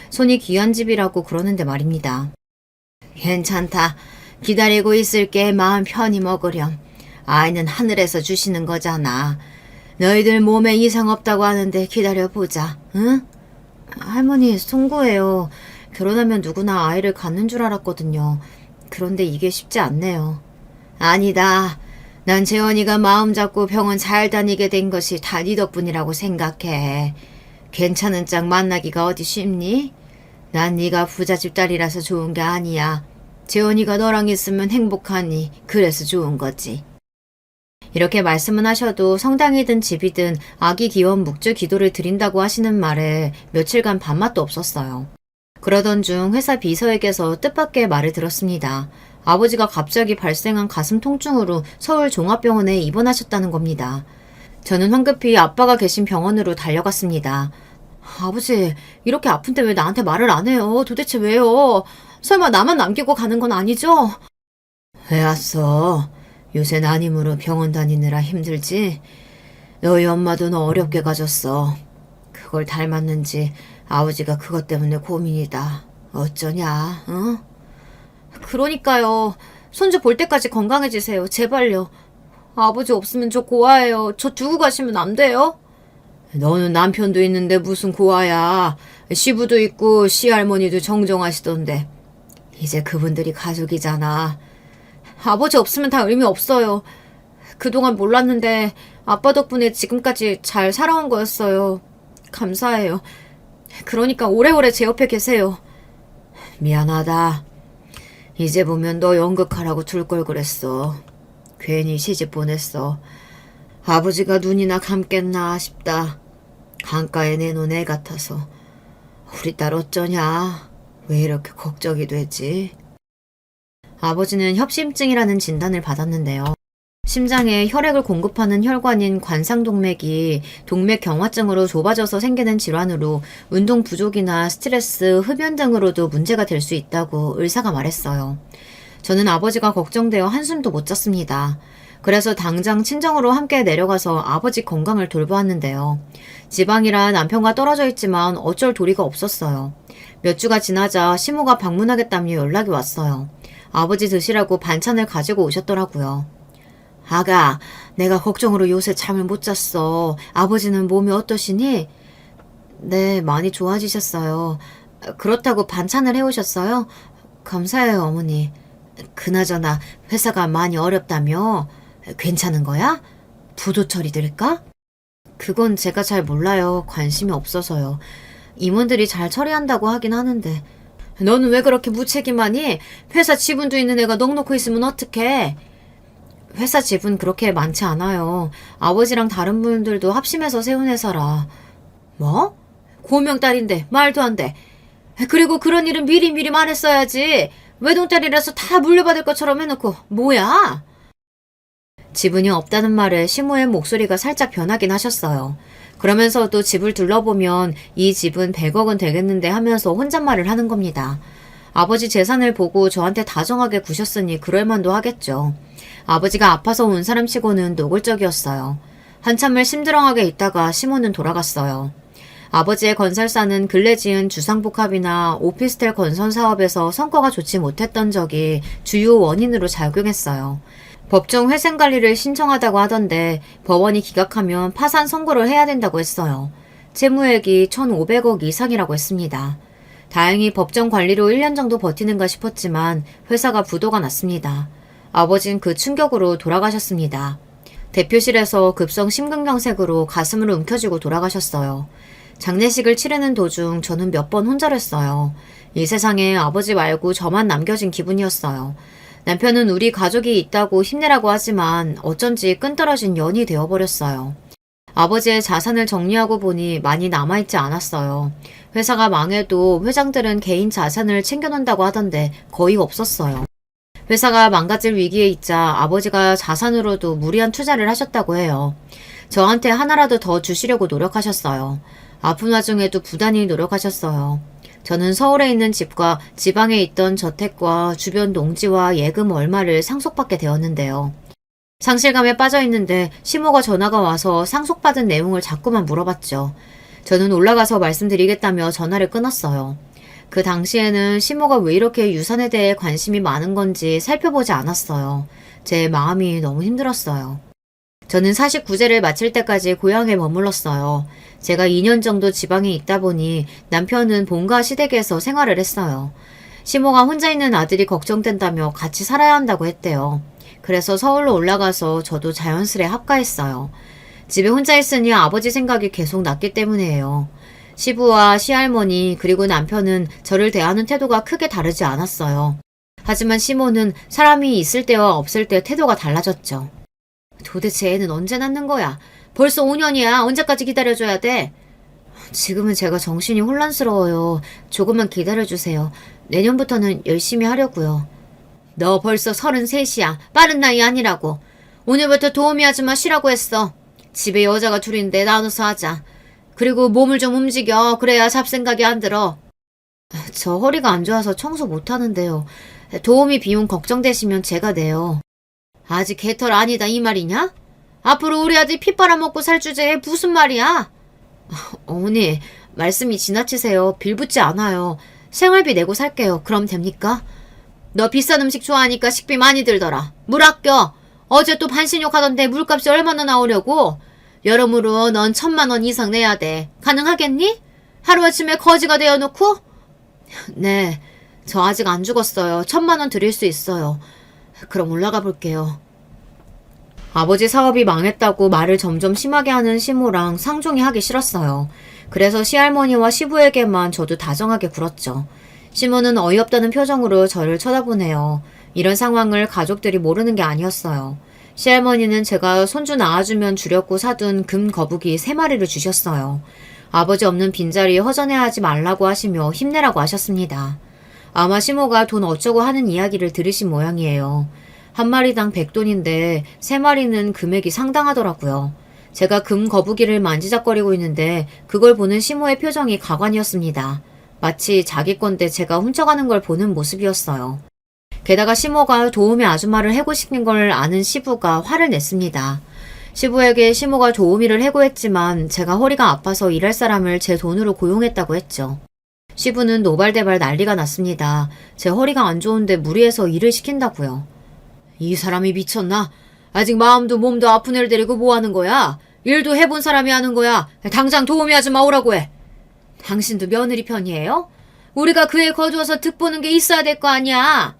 손이 귀한 집이라고 그러는데 말입니다. 괜찮다. 기다리고 있을게. 마음 편히 먹으렴. 아이는 하늘에서 주시는 거잖아. 너희들 몸에 이상 없다고 하는데 기다려보자. 응? 할머니, 송구해요. 결혼하면 누구나 아이를 갖는 줄 알았거든요. 그런데 이게 쉽지 않네요. 아니다. 난 재원이가 마음 잡고 병원 잘 다니게 된 것이 다 네 덕분이라고 생각해. 괜찮은 짝 만나기가 어디 쉽니? 난 네가 부잣집 딸이라서 좋은 게 아니야. 재원이가 너랑 있으면 행복하니 그래서 좋은 거지. 이렇게 말씀은 하셔도 성당이든 집이든 아기 기원 묵주 기도를 드린다고 하시는 말에 며칠간 밥맛도 없었어요. 그러던 중 회사 비서에게서 뜻밖의 말을 들었습니다. 아버지가 갑자기 발생한 가슴 통증으로 서울 종합병원에 입원하셨다는 겁니다. 저는 황급히 아빠가 계신 병원으로 달려갔습니다. 아버지, 이렇게 아픈데 왜 나한테 말을 안 해요? 도대체 왜요? 설마 나만 남기고 가는 건 아니죠? 왜 왔어? 요새 난임으로 병원 다니느라 힘들지? 너희 엄마도 너 어렵게 가졌어. 그걸 닮았는지 아버지가 그것 때문에 고민이다. 어쩌냐, 응? 그러니까요. 손주 볼 때까지 건강해지세요. 제발요. 아버지 없으면 저 고아예요. 저 두고 가시면 안 돼요? 너는 남편도 있는데 무슨 고아야. 시부도 있고 시할머니도 정정하시던데. 이제 그분들이 가족이잖아. 아버지 없으면 다 의미 없어요. 그동안 몰랐는데 아빠 덕분에 지금까지 잘 살아온 거였어요. 감사해요. 그러니까 오래오래 제 옆에 계세요. 미안하다. 이제 보면 너 연극하라고 둘 걸 그랬어. 괜히 시집 보냈어. 아버지가 눈이나 감겠나 싶다. 강가에 내놓은 애 같아서. 우리 딸 어쩌냐? 왜 이렇게 걱정이 되지? 아버지는 협심증이라는 진단을 받았는데요. 심장에 혈액을 공급하는 혈관인 관상동맥이 동맥경화증으로 좁아져서 생기는 질환으로 운동 부족이나 스트레스, 흡연 등으로도 문제가 될 수 있다고 의사가 말했어요. 저는 아버지가 걱정되어 한숨도 못 잤습니다. 그래서 당장 친정으로 함께 내려가서 아버지 건강을 돌보았는데요. 지방이라 남편과 떨어져 있지만 어쩔 도리가 없었어요. 몇 주가 지나자 시모가 방문하겠다며 연락이 왔어요. 아버지 드시라고 반찬을 가지고 오셨더라고요. 아가, 내가 걱정으로 요새 잠을 못 잤어. 아버지는 몸이 어떠시니? 네, 많이 좋아지셨어요. 그렇다고 반찬을 해오셨어요? 감사해요, 어머니. 그나저나 회사가 많이 어렵다며? 괜찮은 거야? 부도 처리될까? 그건 제가 잘 몰라요. 관심이 없어서요. 임원들이 잘 처리한다고 하긴 하는데. 너는 왜 그렇게 무책임하니? 회사 지분도 있는 애가 넉넉히 있으면 어떡해? 회사 지분 그렇게 많지 않아요. 아버지랑 다른 분들도 합심해서 세운 회사라. 뭐? 고명딸인데 말도 안 돼. 그리고 그런 일은 미리미리 말했어야지. 외동딸이라서 다 물려받을 것처럼 해놓고 뭐야? 지분이 없다는 말에 시모의 목소리가 살짝 변하긴 하셨어요. 그러면서도 집을 둘러보면 이 집은 100억은 되겠는데 하면서 혼잣말을 하는 겁니다. 아버지 재산을 보고 저한테 다정하게 구셨으니 그럴만도 하겠죠. 아버지가 아파서 온 사람치고는 노골적이었어요. 한참을 심드렁하게 있다가 시모는 돌아갔어요. 아버지의 건설사는 근래 지은 주상복합이나 오피스텔 건설 사업에서 성과가 좋지 못했던 적이 주요 원인으로 작용했어요. 법정 회생 관리를 신청하다고 하던데 법원이 기각하면 파산 선고를 해야 된다고 했어요. 채무액이 1,500억 이상이라고 했습니다. 다행히 법정 관리로 1년 정도 버티는가 싶었지만 회사가 부도가 났습니다. 아버진 그 충격으로 돌아가셨습니다. 대표실에서 급성 심근경색으로 가슴을 움켜쥐고 돌아가셨어요. 장례식을 치르는 도중 저는 몇 번 혼절했어요. 이 세상에 아버지 말고 저만 남겨진 기분이었어요. 남편은 우리 가족이 있다고 힘내라고 하지만 어쩐지 끈떨어진 연이 되어버렸어요. 아버지의 자산을 정리하고 보니 많이 남아있지 않았어요. 회사가 망해도 회장들은 개인 자산을 챙겨놓는다고 하던데 거의 없었어요. 회사가 망가질 위기에 있자 아버지가 자산으로도 무리한 투자를 하셨다고 해요. 저한테 하나라도 더 주시려고 노력하셨어요. 아픈 와중에도 부단히 노력하셨어요. 저는 서울에 있는 집과 지방에 있던 저택과 주변 농지와 예금 얼마를 상속받게 되었는데요. 상실감에 빠져 있는데 시모가 전화가 와서 상속받은 내용을 자꾸만 물어봤죠. 저는 올라가서 말씀드리겠다며 전화를 끊었어요. 그 당시에는 시모가 왜 이렇게 유산에 대해 관심이 많은 건지 살펴보지 않았어요. 제 마음이 너무 힘들었어요. 저는 49세를 마칠 때까지 고향에 머물렀어요. 제가 2년 정도 지방에 있다 보니 남편은 본가 시댁에서 생활을 했어요. 시모가 혼자 있는 아들이 걱정된다며 같이 살아야 한다고 했대요. 그래서 서울로 올라가서 저도 자연스레 합가했어요. 집에 혼자 있으니 아버지 생각이 계속 났기 때문이에요. 시부와 시할머니 그리고 남편은 저를 대하는 태도가 크게 다르지 않았어요. 하지만 시모는 사람이 있을 때와 없을 때 태도가 달라졌죠. 도대체 애는 언제 낳는 거야? 벌써 5년이야. 언제까지 기다려줘야 돼? 지금은 제가 정신이 혼란스러워요. 조금만 기다려주세요. 내년부터는 열심히 하려고요. 너 벌써 33이야. 빠른 나이 아니라고. 오늘부터 도우미 아줌마 쉬라고 했어. 집에 여자가 둘인데 나눠서 하자. 그리고 몸을 좀 움직여. 그래야 잡생각이 안 들어. 저 허리가 안 좋아서 청소 못하는데요. 도우미 비용 걱정되시면 제가 내요. 아직 개털 아니다 이 말이냐? 앞으로 우리 아들 피 빨아먹고 살 주제에 무슨 말이야? 어머니, 말씀이 지나치세요. 빌붙지 않아요. 생활비 내고 살게요. 그럼 됩니까? 너 비싼 음식 좋아하니까 식비 많이 들더라. 물 아껴. 어제 또 반신욕 하던데 물값이 얼마나 나오려고? 여러모로 넌 1,000만 원 이상 내야 돼. 가능하겠니? 하루아침에 거지가 되어놓고? 네, 저 아직 안 죽었어요. 1,000만 원 드릴 수 있어요. 그럼 올라가 볼게요. 아버지 사업이 망했다고 말을 점점 심하게 하는 시모랑 상종이 하기 싫었어요. 그래서 시할머니와 시부에게만 저도 다정하게 굴었죠. 시모는 어이없다는 표정으로 저를 쳐다보네요. 이런 상황을 가족들이 모르는 게 아니었어요. 시할머니는 제가 손주 낳아주면 주려고 사둔 금 거북이 3마리를 주셨어요. 아버지 없는 빈자리 허전해하지 말라고 하시며 힘내라고 하셨습니다. 아마 시모가 돈 어쩌고 하는 이야기를 들으신 모양이에요. 한 마리당 100돈인데 3마리는 금액이 상당하더라고요. 제가 금 거북이를 만지작거리고 있는데 그걸 보는 시모의 표정이 가관이었습니다. 마치 자기 건데 제가 훔쳐가는 걸 보는 모습이었어요. 게다가 시모가 도우미 아줌마를 해고시킨 걸 아는 시부가 화를 냈습니다. 시부에게 시모가 도우미를 해고했지만 제가 허리가 아파서 일할 사람을 제 돈으로 고용했다고 했죠. 시부는 노발대발 난리가 났습니다. 제 허리가 안 좋은데 무리해서 일을 시킨다고요. 이 사람이 미쳤나? 아직 마음도 몸도 아픈 애를 데리고 뭐 하는 거야? 일도 해본 사람이 하는 거야. 당장 도우미 아줌마 오라고 해. 당신도 며느리 편이에요? 우리가 그 애 거두어서 득보는 게 있어야 될 거 아니야.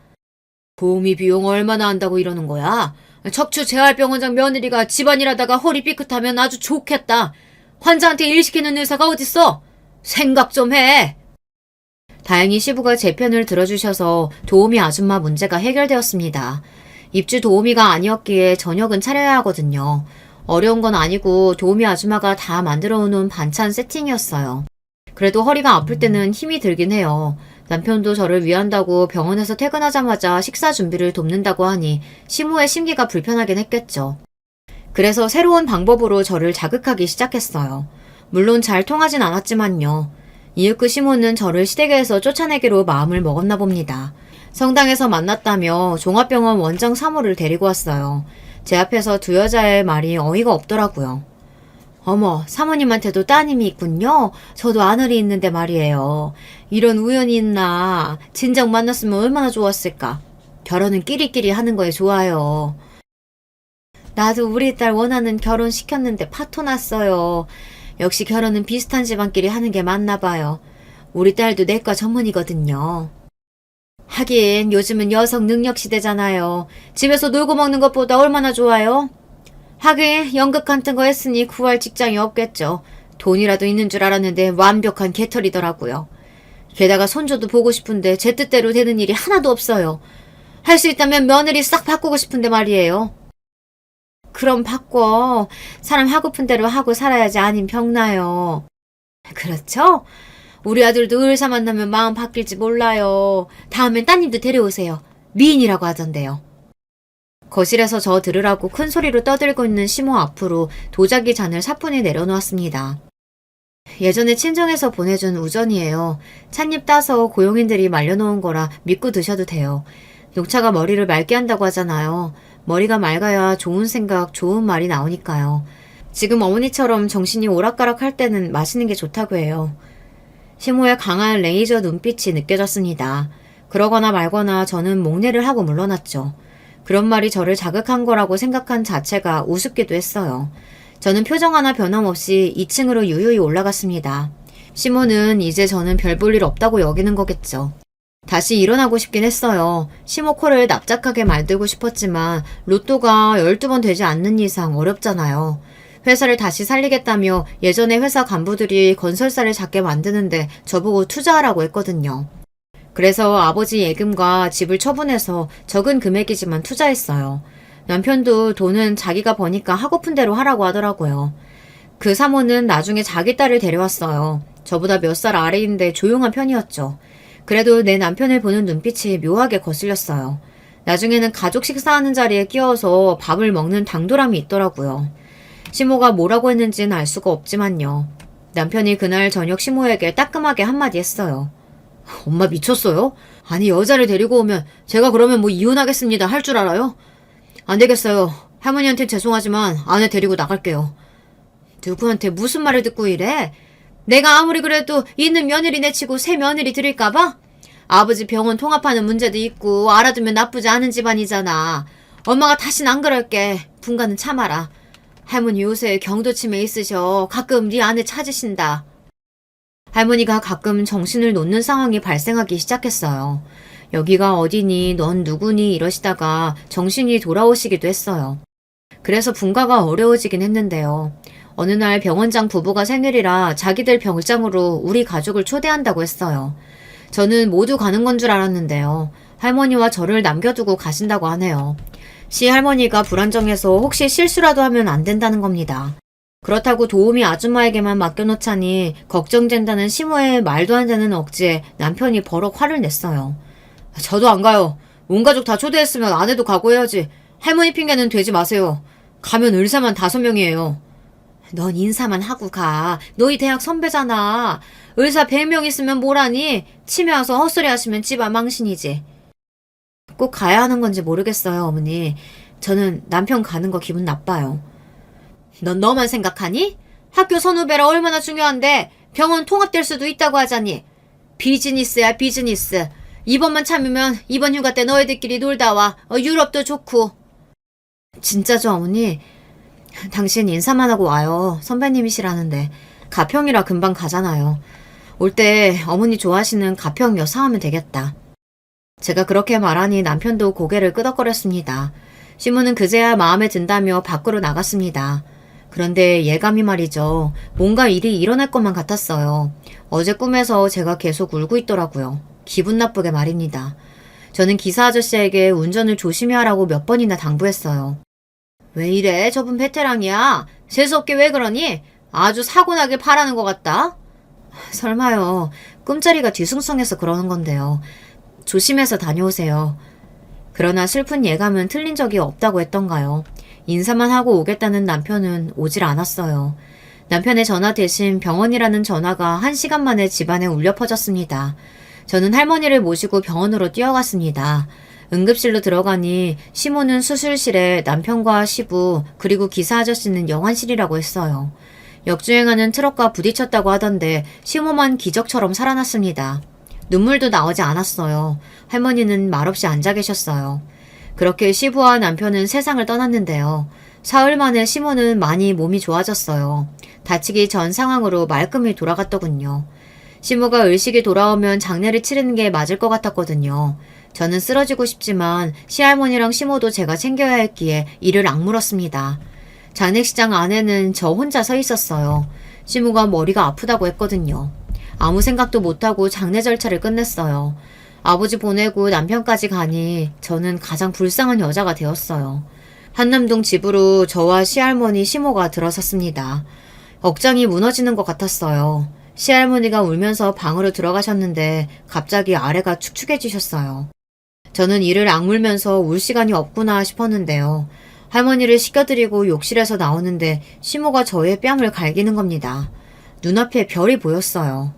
도우미 비용 얼마나 한다고 이러는 거야? 척추 재활병원장 며느리가 집안일 하다가 허리 삐끗하면 아주 좋겠다. 환자한테 일 시키는 의사가 어딨어? 생각 좀 해. 다행히 시부가 제 편을 들어주셔서 도우미 아줌마 문제가 해결되었습니다. 입주 도우미가 아니었기에 저녁은 차려야 하거든요. 어려운 건 아니고 도우미 아줌마가 다 만들어 놓은 반찬 세팅이었어요. 그래도 허리가 아플 때는 힘이 들긴 해요. 남편도 저를 위한다고 병원에서 퇴근하자마자 식사 준비를 돕는다고 하니 시모의 심기가 불편하긴 했겠죠. 그래서 새로운 방법으로 저를 자극하기 시작했어요. 물론 잘 통하진 않았지만요. 이윽고 시모는 저를 시댁에서 쫓아내기로 마음을 먹었나 봅니다. 성당에서 만났다며 종합병원 원장 사모를 데리고 왔어요. 제 앞에서 두 여자의 말이 어이가 없더라고요. 어머, 사모님한테도 따님이 있군요. 저도 아들이 있는데 말이에요. 이런 우연이 있나. 진작 만났으면 얼마나 좋았을까. 결혼은 끼리끼리 하는 거에 좋아요. 나도 우리 딸 원하는 결혼 시켰는데 파토 났어요. 역시 결혼은 비슷한 집안끼리 하는 게 맞나 봐요. 우리 딸도 내과 전문이거든요. 하긴 요즘은 여성 능력 시대잖아요. 집에서 놀고 먹는 것보다 얼마나 좋아요? 하긴 연극 같은 거 했으니 구할 직장이 없겠죠. 돈이라도 있는 줄 알았는데 완벽한 개털이더라고요. 게다가 손주도 보고 싶은데 제 뜻대로 되는 일이 하나도 없어요. 할 수 있다면 며느리 싹 바꾸고 싶은데 말이에요. 그럼 바꿔. 사람 하고픈 대로 하고 살아야지 아님 병나요. 그렇죠? 우리 아들도 의사 만나면 마음 바뀔지 몰라요. 다음엔 따님도 데려오세요. 미인이라고 하던데요. 거실에서 저 들으라고 큰 소리로 떠들고 있는 시모 앞으로 도자기 잔을 사뿐히 내려놓았습니다. 예전에 친정에서 보내준 우전이에요. 찻잎 따서 고용인들이 말려놓은 거라 믿고 드셔도 돼요. 녹차가 머리를 맑게 한다고 하잖아요. 머리가 맑아야 좋은 생각, 좋은 말이 나오니까요. 지금 어머니처럼 정신이 오락가락 할 때는 마시는 게 좋다고 해요. 시모의 강한 레이저 눈빛이 느껴졌습니다. 그러거나 말거나 저는 목례를 하고 물러났죠. 그런 말이 저를 자극한 거라고 생각한 자체가 우습기도 했어요. 저는 표정 하나 변함없이 2층으로 유유히 올라갔습니다. 시모는 이제 저는 별 볼 일 없다고 여기는 거겠죠. 다시 일어나고 싶긴 했어요. 시모 코를 납작하게 만들고 싶었지만 로또가 12번 되지 않는 이상 어렵잖아요. 회사를 다시 살리겠다며 예전에 회사 간부들이 건설사를 작게 만드는데 저보고 투자하라고 했거든요. 그래서 아버지 예금과 집을 처분해서 적은 금액이지만 투자했어요. 남편도 돈은 자기가 버니까 하고픈 대로 하라고 하더라고요. 그 사모는 나중에 자기 딸을 데려왔어요. 저보다 몇 살 아래인데 조용한 편이었죠. 그래도 내 남편을 보는 눈빛이 묘하게 거슬렸어요. 나중에는 가족 식사하는 자리에 끼어서 밥을 먹는 당돌함이 있더라고요. 시모가 뭐라고 했는지는 알 수가 없지만요. 남편이 그날 저녁 시모에게 따끔하게 한마디 했어요. 엄마 미쳤어요? 아니 여자를 데리고 오면 제가 그러면 뭐 이혼하겠습니다 할 줄 알아요? 안 되겠어요. 할머니한테 죄송하지만 아내 데리고 나갈게요. 누구한테 무슨 말을 듣고 이래? 내가 아무리 그래도 있는 며느리 내치고 새 며느리 들일까봐? 아버지 병원 통합하는 문제도 있고 알아두면 나쁘지 않은 집안이잖아. 엄마가 다신 안 그럴게. 분간은 참아라. 할머니 요새 경도침에 있으셔. 가끔 네 아내 찾으신다. 할머니가 가끔 정신을 놓는 상황이 발생하기 시작했어요. 여기가 어디니, 넌 누구니 이러시다가 정신이 돌아오시기도 했어요. 그래서 분가가 어려워지긴 했는데요. 어느 날 병원장 부부가 생일이라 자기들 병장으로 우리 가족을 초대한다고 했어요. 저는 모두 가는 건 줄 알았는데요. 할머니와 저를 남겨두고 가신다고 하네요. 시할머니가 불안정해서 혹시 실수라도 하면 안 된다는 겁니다. 그렇다고 도우미 아줌마에게만 맡겨놓자니 걱정된다는 시모의 말도 안 되는 억지에 남편이 버럭 화를 냈어요. 저도 안 가요. 온 가족 다 초대했으면 아내도 가고 해야지. 할머니 핑계는 되지 마세요. 가면 의사만 5명이에요. 넌 인사만 하고 가. 너희 대학 선배잖아. 의사 100명 있으면 뭐라니? 치매 와서 헛소리 하시면 집안 망신이지. 꼭 가야 하는 건지 모르겠어요, 어머니. 저는 남편 가는 거 기분 나빠요. 넌 너만 생각하니? 학교 선후배라 얼마나 중요한데 병원 통합될 수도 있다고 하자니. 비즈니스야, 비즈니스. 이번만 참으면 이번 휴가 때 너희들끼리 놀다 와. 유럽도 좋고. 진짜죠, 어머니? 당신 인사만 하고 와요. 선배님이시라는데. 가평이라 금방 가잖아요. 올 때 어머니 좋아하시는 가평 엿 사오면 되겠다. 제가 그렇게 말하니 남편도 고개를 끄덕거렸습니다. 시모는 그제야 마음에 든다며 밖으로 나갔습니다. 그런데 예감이 말이죠. 뭔가 일이 일어날 것만 같았어요. 어제 꿈에서 제가 계속 울고 있더라고요. 기분 나쁘게 말입니다. 저는 기사 아저씨에게 운전을 조심히 하라고 몇 번이나 당부했어요. 왜 이래? 저분 베테랑이야. 재수없게 왜 그러니? 아주 사고나길 바라는 것 같다. 설마요. 꿈자리가 뒤숭숭해서 그러는 건데요. 조심해서 다녀오세요. 그러나 슬픈 예감은 틀린 적이 없다고 했던가요. 인사만 하고 오겠다는 남편은 오질 않았어요. 남편의 전화 대신 병원이라는 전화가 1시간 만에 집안에 울려 퍼졌습니다. 저는 할머니를 모시고 병원으로 뛰어갔습니다. 응급실로 들어가니 시모는 수술실에 남편과 시부 그리고 기사 아저씨는 영안실이라고 했어요. 역주행하는 트럭과 부딪혔다고 하던데 시모만 기적처럼 살아났습니다. 눈물도 나오지 않았어요. 할머니는 말없이 앉아 계셨어요. 그렇게 시부와 남편은 세상을 떠났는데요. 사흘 만에 시모는 많이 몸이 좋아졌어요. 다치기 전 상황으로 말끔히 돌아갔더군요. 시모가 의식이 돌아오면 장례를 치르는 게 맞을 것 같았거든요. 저는 쓰러지고 싶지만 시할머니랑 시모도 제가 챙겨야 했기에 이를 악물었습니다. 장례식장 안에는 저 혼자 서 있었어요. 시모가 머리가 아프다고 했거든요. 아무 생각도 못하고 장례 절차를 끝냈어요. 아버지 보내고 남편까지 가니 저는 가장 불쌍한 여자가 되었어요. 한남동 집으로 저와 시할머니 시모가 들어섰습니다. 억장이 무너지는 것 같았어요. 시할머니가 울면서 방으로 들어가셨는데 갑자기 아래가 축축해지셨어요. 저는 이를 악물면서 울 시간이 없구나 싶었는데요. 할머니를 씻겨드리고 욕실에서 나오는데 시모가 저의 뺨을 갈기는 겁니다. 눈앞에 별이 보였어요.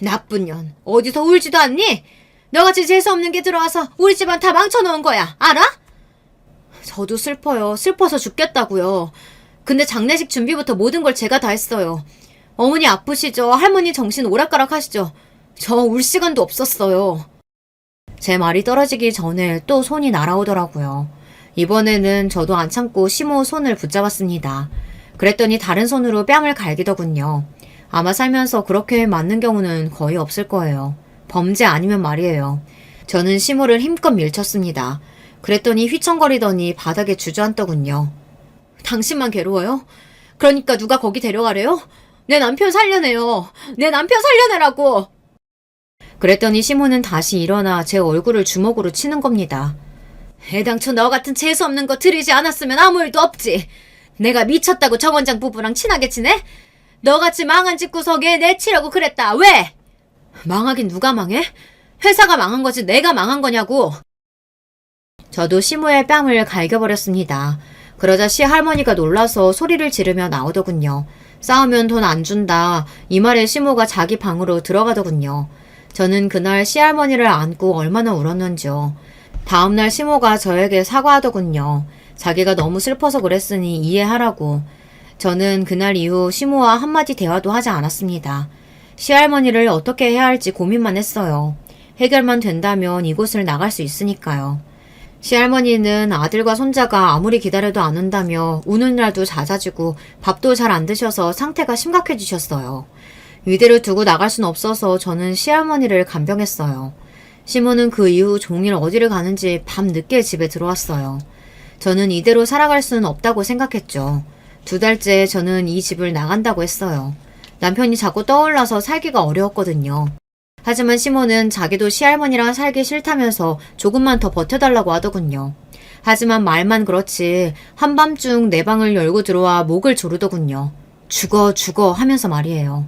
나쁜 년, 어디서 울지도 않니? 너같이 재수없는 게 들어와서 우리 집안 다 망쳐놓은 거야, 알아? 저도 슬퍼요. 슬퍼서 죽겠다고요. 근데 장례식 준비부터 모든 걸 제가 다 했어요. 어머니 아프시죠? 할머니 정신 오락가락 하시죠? 저 울 시간도 없었어요. 제 말이 떨어지기 전에 또 손이 날아오더라고요. 이번에는 저도 안 참고 시모 손을 붙잡았습니다. 그랬더니 다른 손으로 뺨을 갈기더군요. 아마 살면서 그렇게 맞는 경우는 거의 없을 거예요. 범죄 아니면 말이에요. 저는 시모를 힘껏 밀쳤습니다. 그랬더니 휘청거리더니 바닥에 주저앉더군요. 당신만 괴로워요? 그러니까 누가 거기 데려가래요? 내 남편 살려내요. 내 남편 살려내라고. 그랬더니 시모는 다시 일어나 제 얼굴을 주먹으로 치는 겁니다. 애당초 너 같은 재수없는 거 들이지 않았으면 아무 일도 없지. 내가 미쳤다고 정 원장 부부랑 친하게 지내? 너같이 망한 집구석에 내치려고 그랬다. 왜? 망하긴 누가 망해? 회사가 망한 거지 내가 망한 거냐고. 저도 시모의 뺨을 갈겨버렸습니다. 그러자 시할머니가 놀라서 소리를 지르며 나오더군요. 싸우면 돈 안 준다. 이 말에 시모가 자기 방으로 들어가더군요. 저는 그날 시할머니를 안고 얼마나 울었는지요. 다음날 시모가 저에게 사과하더군요. 자기가 너무 슬퍼서 그랬으니 이해하라고. 저는 그날 이후 시모와 한마디 대화도 하지 않았습니다. 시할머니를 어떻게 해야 할지 고민만 했어요. 해결만 된다면 이곳을 나갈 수 있으니까요. 시할머니는 아들과 손자가 아무리 기다려도 안 온다며 우는 날도 잦아지고 밥도 잘 안 드셔서 상태가 심각해지셨어요. 이대로 두고 나갈 순 없어서 저는 시할머니를 간병했어요. 시모는 그 이후 종일 어디를 가는지 밤 늦게 집에 들어왔어요. 저는 이대로 살아갈 수는 없다고 생각했죠. 2달째 저는 이 집을 나간다고 했어요. 남편이 자꾸 떠올라서 살기가 어려웠거든요. 하지만 시모는 자기도 시할머니랑 살기 싫다면서 조금만 더 버텨달라고 하더군요. 하지만 말만 그렇지 한밤중 내 방을 열고 들어와 목을 조르더군요. 죽어 하면서 말이에요.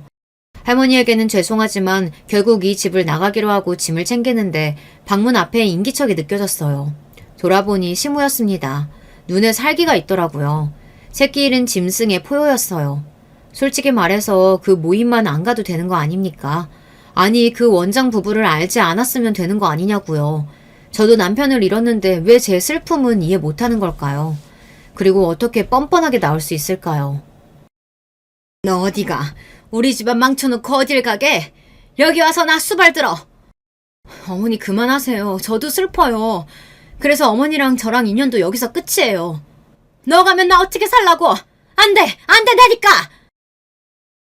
할머니에게는 죄송하지만 결국 이 집을 나가기로 하고 짐을 챙기는데 방문 앞에 인기척이 느껴졌어요. 돌아보니 시모였습니다. 눈에 살기가 있더라고요. 새끼 잃은 짐승의 포효였어요. 솔직히 말해서 그 모임만 안 가도 되는 거 아닙니까? 아니 그 원장 부부를 알지 않았으면 되는 거 아니냐고요. 저도 남편을 잃었는데 왜 제 슬픔은 이해 못하는 걸까요? 그리고 어떻게 뻔뻔하게 나올 수 있을까요? 너 어디가? 우리 집안 망쳐놓고 어딜 가게? 여기 와서 나 수발 들어! 어머니 그만하세요. 저도 슬퍼요. 그래서 어머니랑 저랑 인연도 여기서 끝이에요. 너 가면 나 어떻게 살라고? 안 돼! 안 된다니까!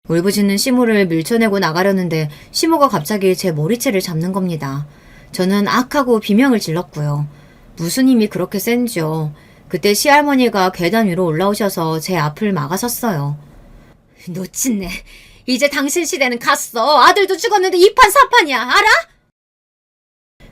울부짖는 시모를 밀쳐내고 나가려는데 시모가 갑자기 제 머리채를 잡는 겁니다. 저는 악하고 비명을 질렀고요. 무슨 힘이 그렇게 센지요. 그때 시할머니가 계단 위로 올라오셔서 제 앞을 막아섰어요. 놓친네. 이제 당신 시대는 갔어. 아들도 죽었는데 이판 사판이야. 알아?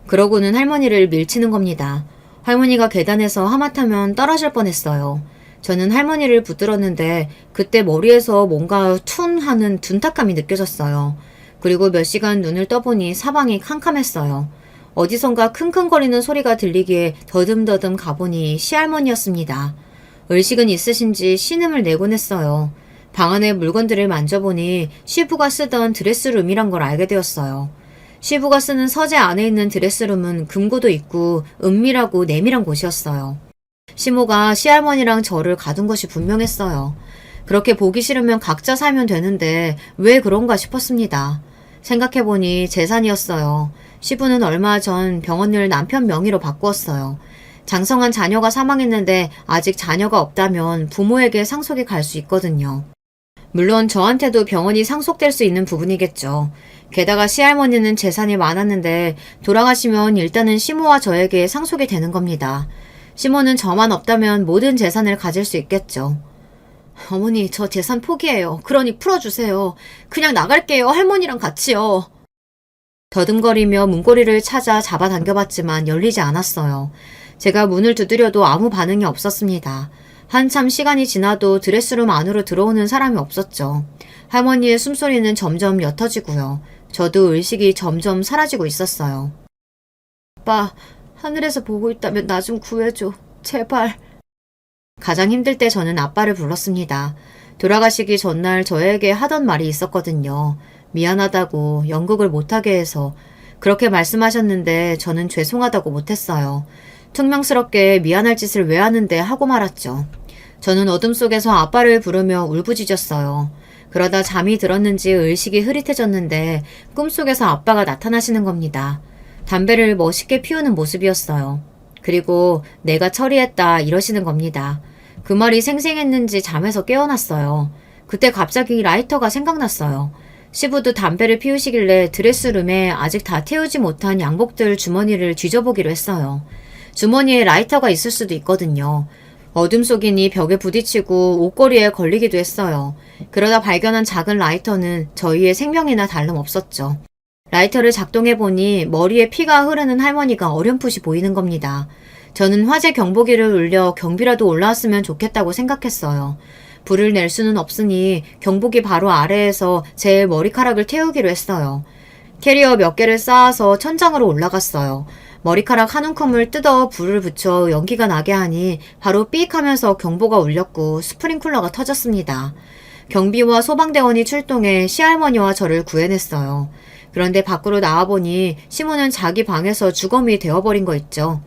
그러고는 할머니를 밀치는 겁니다. 할머니가 계단에서 하마터면 떨어질 뻔했어요. 저는 할머니를 붙들었는데 그때 머리에서 뭔가 툰 하는 둔탁함이 느껴졌어요. 그리고 몇 시간 눈을 떠보니 사방이 캄캄했어요. 어디선가 킁킁거리는 소리가 들리기에 더듬더듬 가보니 시할머니였습니다. 의식은 있으신지 신음을 내곤 했어요. 방 안의 물건들을 만져보니 시부가 쓰던 드레스룸이란 걸 알게 되었어요. 시부가 쓰는 서재 안에 있는 드레스룸은 금고도 있고 은밀하고 내밀한 곳이었어요. 시모가 시할머니랑 저를 가둔 것이 분명했어요. 그렇게 보기 싫으면 각자 살면 되는데 왜 그런가 싶었습니다. 생각해보니 재산이었어요. 시부는 얼마 전 병원을 남편 명의로 바꾸었어요. 장성한 자녀가 사망했는데 아직 자녀가 없다면 부모에게 상속이 갈 수 있거든요. 물론 저한테도 병원이 상속될 수 있는 부분이겠죠. 게다가 시할머니는 재산이 많았는데 돌아가시면 일단은 시모와 저에게 상속이 되는 겁니다. 시모는 저만 없다면 모든 재산을 가질 수 있겠죠. 어머니, 저 재산 포기해요. 그러니 풀어주세요. 그냥 나갈게요. 할머니랑 같이요. 더듬거리며 문고리를 찾아 잡아당겨봤지만 열리지 않았어요. 제가 문을 두드려도 아무 반응이 없었습니다. 한참 시간이 지나도 드레스룸 안으로 들어오는 사람이 없었죠. 할머니의 숨소리는 점점 옅어지고요. 저도 의식이 점점 사라지고 있었어요. 아빠, 하늘에서 보고 있다면 나 좀 구해줘. 제발. 가장 힘들 때 저는 아빠를 불렀습니다. 돌아가시기 전날 저에게 하던 말이 있었거든요. 미안하다고, 연극을 못하게 해서. 그렇게 말씀하셨는데 저는 죄송하다고 못했어요. 퉁명스럽게 미안할 짓을 왜 하는데 하고 말았죠. 저는 어둠 속에서 아빠를 부르며 울부짖었어요. 그러다 잠이 들었는지 의식이 흐릿해졌는데 꿈속에서 아빠가 나타나시는 겁니다. 담배를 멋있게 피우는 모습이었어요. 그리고 내가 처리했다 이러시는 겁니다. 그 말이 생생했는지 잠에서 깨어났어요. 그때 갑자기 라이터가 생각났어요. 시부도 담배를 피우시길래 드레스룸에 아직 다 태우지 못한 양복들 주머니를 뒤져보기로 했어요. 주머니에 라이터가 있을 수도 있거든요. 어둠 속이니 벽에 부딪히고 옷걸이에 걸리기도 했어요. 그러다 발견한 작은 라이터는 저희의 생명이나 다름없었죠. 라이터를 작동해보니 머리에 피가 흐르는 할머니가 어렴풋이 보이는 겁니다. 저는 화재 경보기를 울려 경비라도 올라왔으면 좋겠다고 생각했어요. 불을 낼 수는 없으니 경보기 바로 아래에서 제 머리카락을 태우기로 했어요. 캐리어 몇 개를 쌓아서 천장으로 올라갔어요. 머리카락 한 움큼을 뜯어 불을 붙여 연기가 나게 하니 바로 삑 하면서 경보가 울렸고 스프링쿨러가 터졌습니다. 경비와 소방대원이 출동해 시할머니와 저를 구해냈어요. 그런데 밖으로 나와보니 시모는 자기 방에서 주검이 되어버린 거 있죠.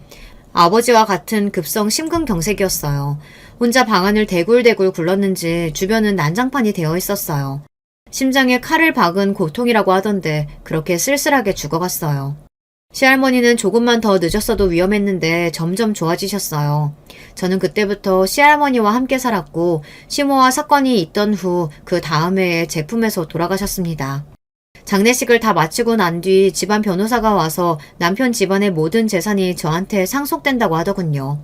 아버지와 같은 급성 심근경색이었어요. 혼자 방 안을 대굴대굴 굴렀는지 주변은 난장판이 되어 있었어요. 심장에 칼을 박은 고통이라고 하던데 그렇게 쓸쓸하게 죽어갔어요. 시할머니는 조금만 더 늦었어도 위험했는데 점점 좋아지셨어요. 저는 그때부터 시할머니와 함께 살았고 시모와 사건이 있던 후 그 다음 해에 제품에서 돌아가셨습니다. 장례식을 다 마치고 난 뒤 집안 변호사가 와서 남편 집안의 모든 재산이 저한테 상속된다고 하더군요.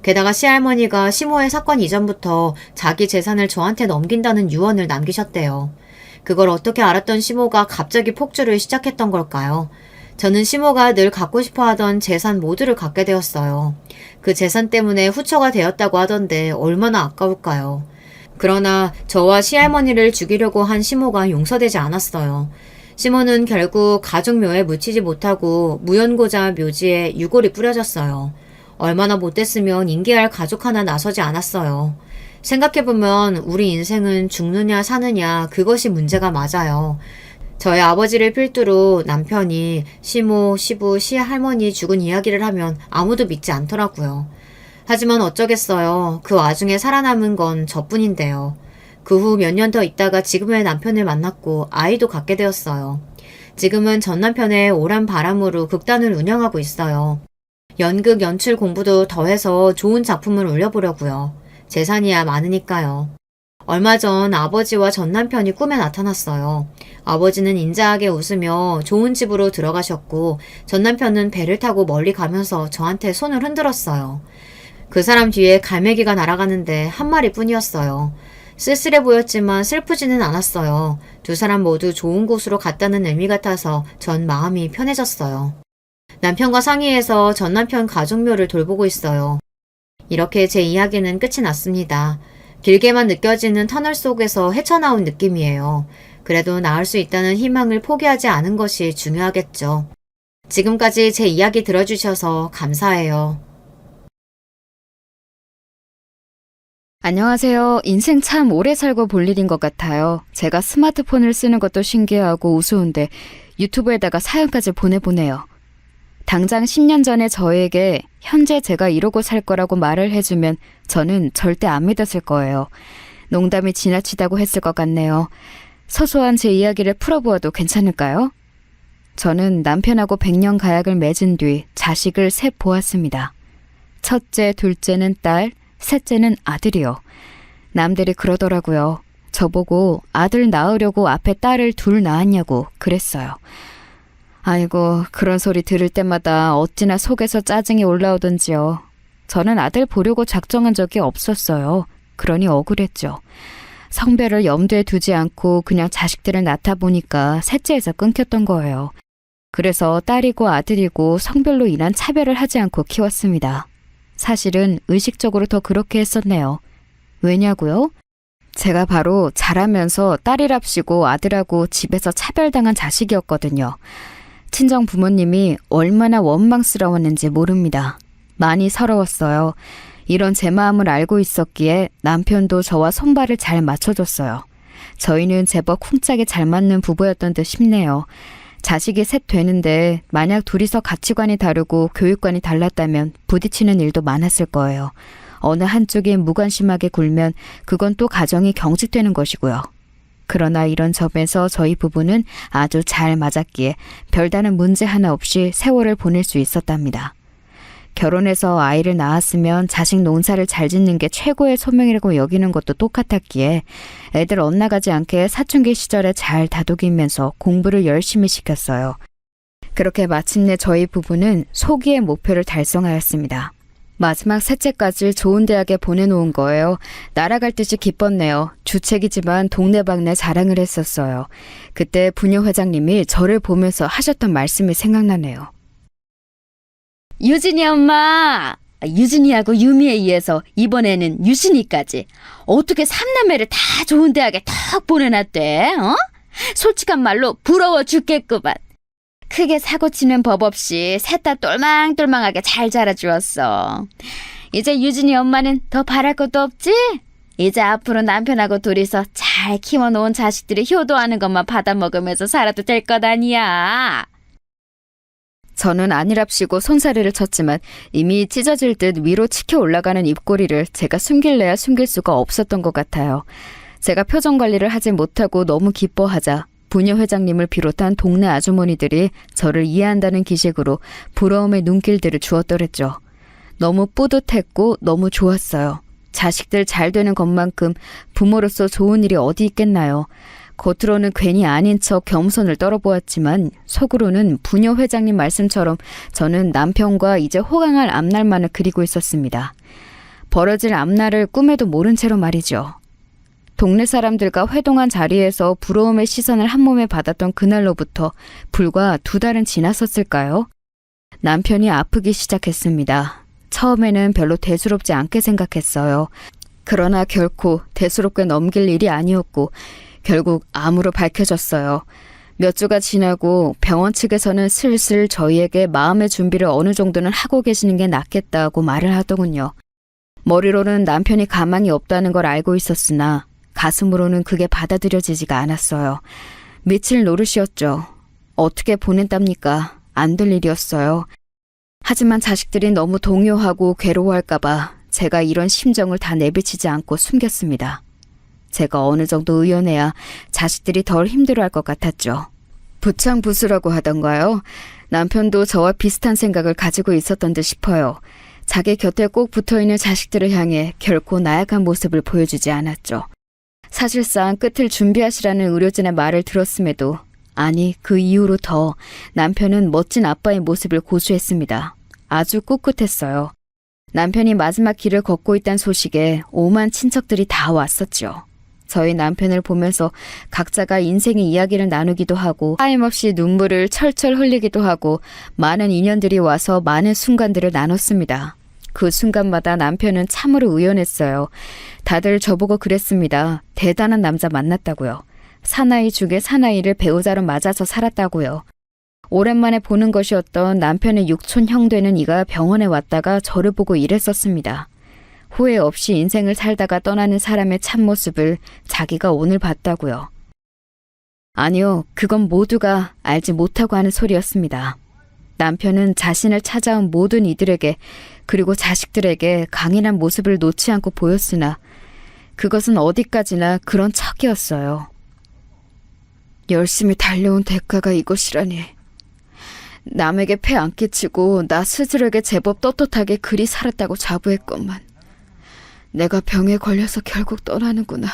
게다가 시할머니가 시모의 사건 이전부터 자기 재산을 저한테 넘긴다는 유언을 남기셨대요. 그걸 어떻게 알았던 시모가 갑자기 폭주를 시작했던 걸까요? 저는 시모가 늘 갖고 싶어 하던 재산 모두를 갖게 되었어요. 그 재산 때문에 후처가 되었다고 하던데 얼마나 아까울까요? 그러나 저와 시할머니를 죽이려고 한 시모가 용서되지 않았어요. 시모는 결국 가족묘에 묻히지 못하고 무연고자 묘지에 유골이 뿌려졌어요. 얼마나 못됐으면 인계할 가족 하나 나서지 않았어요. 생각해보면 우리 인생은 죽느냐 사느냐 그것이 문제가 맞아요. 저희 아버지를 필두로 남편이 시모, 시부, 시할머니 죽은 이야기를 하면 아무도 믿지 않더라고요. 하지만 어쩌겠어요. 그 와중에 살아남은 건 저뿐인데요. 그 후 몇 년 더 있다가 지금의 남편을 만났고 아이도 갖게 되었어요. 지금은 전 남편의 오란 바람으로 극단을 운영하고 있어요. 연극 연출 공부도 더해서 좋은 작품을 올려보려고요. 재산이야 많으니까요. 얼마 전 아버지와 전 남편이 꿈에 나타났어요. 아버지는 인자하게 웃으며 좋은 집으로 들어가셨고 전 남편은 배를 타고 멀리 가면서 저한테 손을 흔들었어요. 그 사람 뒤에 갈매기가 날아가는데 한 마리뿐이었어요. 쓸쓸해 보였지만 슬프지는 않았어요. 두 사람 모두 좋은 곳으로 갔다는 의미 같아서 전 마음이 편해졌어요. 남편과 상의해서 전 남편 가족묘를 돌보고 있어요. 이렇게 제 이야기는 끝이 났습니다. 길게만 느껴지는 터널 속에서 헤쳐나온 느낌이에요. 그래도 나을 수 있다는 희망을 포기하지 않은 것이 중요하겠죠. 지금까지 제 이야기 들어주셔서 감사해요. 안녕하세요. 인생 참 오래 살고 볼 일인 것 같아요. 제가 스마트폰을 쓰는 것도 신기하고 우스운데 유튜브에다가 사연까지 보내보네요. 당장 10년 전에 저에게 현재 제가 이러고 살 거라고 말을 해주면 저는 절대 안 믿었을 거예요. 농담이 지나치다고 했을 것 같네요. 소소한 제 이야기를 풀어보아도 괜찮을까요? 저는 남편하고 100년 가약을 맺은 뒤 자식을 셋 보았습니다. 첫째, 둘째는 딸, 셋째는 아들이요. 남들이 그러더라고요. 저보고 아들 낳으려고 앞에 딸을 둘 낳았냐고 그랬어요. 아이고, 그런 소리 들을 때마다 어찌나 속에서 짜증이 올라오던지요. 저는 아들 보려고 작정한 적이 없었어요. 그러니 억울했죠. 성별을 염두에 두지 않고 그냥 자식들을 낳다 보니까 셋째에서 끊겼던 거예요. 그래서 딸이고 아들이고 성별로 인한 차별을 하지 않고 키웠습니다. 사실은 의식적으로 더 그렇게 했었네요. 왜냐고요? 제가 바로 자라면서 딸이랍시고 아들하고 집에서 차별당한 자식이었거든요. 친정 부모님이 얼마나 원망스러웠는지 모릅니다. 많이 서러웠어요. 이런 제 마음을 알고 있었기에 남편도 저와 손발을 잘 맞춰줬어요. 저희는 제법 쿵짝이 잘 맞는 부부였던 듯 싶네요. 자식이 셋 되는데 만약 둘이서 가치관이 다르고 교육관이 달랐다면 부딪히는 일도 많았을 거예요. 어느 한쪽이 무관심하게 굴면 그건 또 가정이 경직되는 것이고요. 그러나 이런 점에서 저희 부부는 아주 잘 맞았기에 별다른 문제 하나 없이 세월을 보낼 수 있었답니다. 결혼해서 아이를 낳았으면 자식 농사를 잘 짓는 게 최고의 소명이라고 여기는 것도 똑같았기에 애들 엇나가지 않게 사춘기 시절에 잘 다독이면서 공부를 열심히 시켰어요. 그렇게 마침내 저희 부부는 소기의 목표를 달성하였습니다. 마지막 셋째까지 좋은 대학에 보내놓은 거예요. 날아갈 듯이 기뻤네요. 주책이지만 동네방네 자랑을 했었어요. 그때 부녀 회장님이 저를 보면서 하셨던 말씀이 생각나네요. 유진이 엄마! 유진이하고 유미에 의해서 이번에는 유신이까지 어떻게 삼남매를 다 좋은 대학에 턱 보내놨대? 어? 솔직한 말로 부러워 죽겠구만. 크게 사고치는 법 없이 셋 다 똘망똘망하게 잘 자라주었어. 이제 유진이 엄마는 더 바랄 것도 없지? 이제 앞으로 남편하고 둘이서 잘 키워놓은 자식들이 효도하는 것만 받아먹으면서 살아도 될 것 아니야. 저는 아니랍시고 손사래를 쳤지만 이미 찢어질 듯 위로 치켜 올라가는 입꼬리를 제가 숨길래야 숨길 수가 없었던 것 같아요. 제가 표정 관리를 하지 못하고 너무 기뻐하자 부녀 회장님을 비롯한 동네 아주머니들이 저를 이해한다는 기색으로 부러움의 눈길들을 주었더랬죠. 너무 뿌듯했고 너무 좋았어요. 자식들 잘 되는 것만큼 부모로서 좋은 일이 어디 있겠나요? 겉으로는 괜히 아닌 척 겸손을 떨어보았지만 속으로는 부녀 회장님 말씀처럼 저는 남편과 이제 호강할 앞날만을 그리고 있었습니다. 벌어질 앞날을 꿈에도 모른 채로 말이죠. 동네 사람들과 회동한 자리에서 부러움의 시선을 한몸에 받았던 그날로부터 불과 2달은 지났었을까요? 남편이 아프기 시작했습니다. 처음에는 별로 대수롭지 않게 생각했어요. 그러나 결코 대수롭게 넘길 일이 아니었고 결국 암으로 밝혀졌어요. 몇 주가 지나고 병원 측에서는 슬슬 저희에게 마음의 준비를 어느 정도는 하고 계시는 게 낫겠다고 말을 하더군요. 머리로는 남편이 가망이 없다는 걸 알고 있었으나 가슴으로는 그게 받아들여지지가 않았어요. 며칠 노릇이었죠. 어떻게 보낸답니까? 안 될 일이었어요. 하지만 자식들이 너무 동요하고 괴로워할까봐 제가 이런 심정을 다 내비치지 않고 숨겼습니다. 제가 어느 정도 의연해야 자식들이 덜 힘들어할 것 같았죠. 부창부수라고 하던가요? 남편도 저와 비슷한 생각을 가지고 있었던 듯 싶어요. 자기 곁에 꼭 붙어있는 자식들을 향해 결코 나약한 모습을 보여주지 않았죠. 사실상 끝을 준비하시라는 의료진의 말을 들었음에도, 아니 그 이후로 더 남편은 멋진 아빠의 모습을 고수했습니다. 아주 꿋꿋했어요. 남편이 마지막 길을 걷고 있다는 소식에 오만 친척들이 다 왔었죠. 저희 남편을 보면서 각자가 인생의 이야기를 나누기도 하고 하염없이 눈물을 철철 흘리기도 하고 많은 인연들이 와서 많은 순간들을 나눴습니다. 그 순간마다 남편은 참으로 의연했어요. 다들 저보고 그랬습니다. 대단한 남자 만났다고요. 사나이 중에 사나이를 배우자로 맞아서 살았다고요. 오랜만에 보는 것이었던 남편의 육촌 형 되는 이가 병원에 왔다가 저를 보고 이랬었습니다. 후회 없이 인생을 살다가 떠나는 사람의 참모습을 자기가 오늘 봤다고요. 아니요, 그건 모두가 알지 못하고 하는 소리였습니다. 남편은 자신을 찾아온 모든 이들에게 그리고 자식들에게 강인한 모습을 놓지 않고 보였으나 그것은 어디까지나 그런 척이었어요. 열심히 달려온 대가가 이것이라니. 남에게 폐 안 끼치고 나 스스로에게 제법 떳떳하게 그리 살았다고 자부했건만 내가 병에 걸려서 결국 떠나는구나.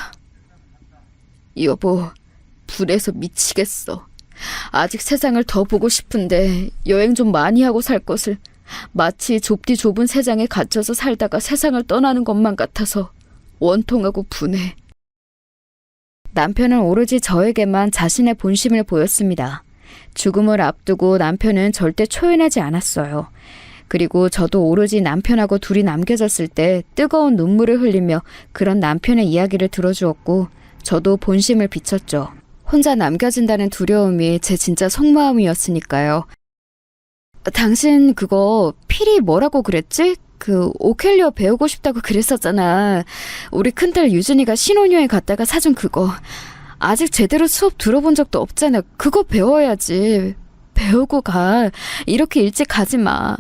여보, 불에서 미치겠어. 아직 세상을 더 보고 싶은데 여행 좀 많이 하고 살 것을 마치 좁디 좁은 세상에 갇혀서 살다가 세상을 떠나는 것만 같아서 원통하고 분해. 남편은 오로지 저에게만 자신의 본심을 보였습니다. 죽음을 앞두고 남편은 절대 초연하지 않았어요. 그리고 저도 오로지 남편하고 둘이 남겨졌을 때 뜨거운 눈물을 흘리며 그런 남편의 이야기를 들어주었고 저도 본심을 비췄죠. 혼자 남겨진다는 두려움이 제 진짜 속마음이었으니까요. 당신 그거 필히 뭐라고 그랬지? 그 오켈리어 배우고 싶다고 그랬었잖아. 우리 큰딸 유진이가 신혼여행 갔다가 사준 그거. 아직 제대로 수업 들어본 적도 없잖아. 그거 배워야지. 배우고 가. 이렇게 일찍 가지 마.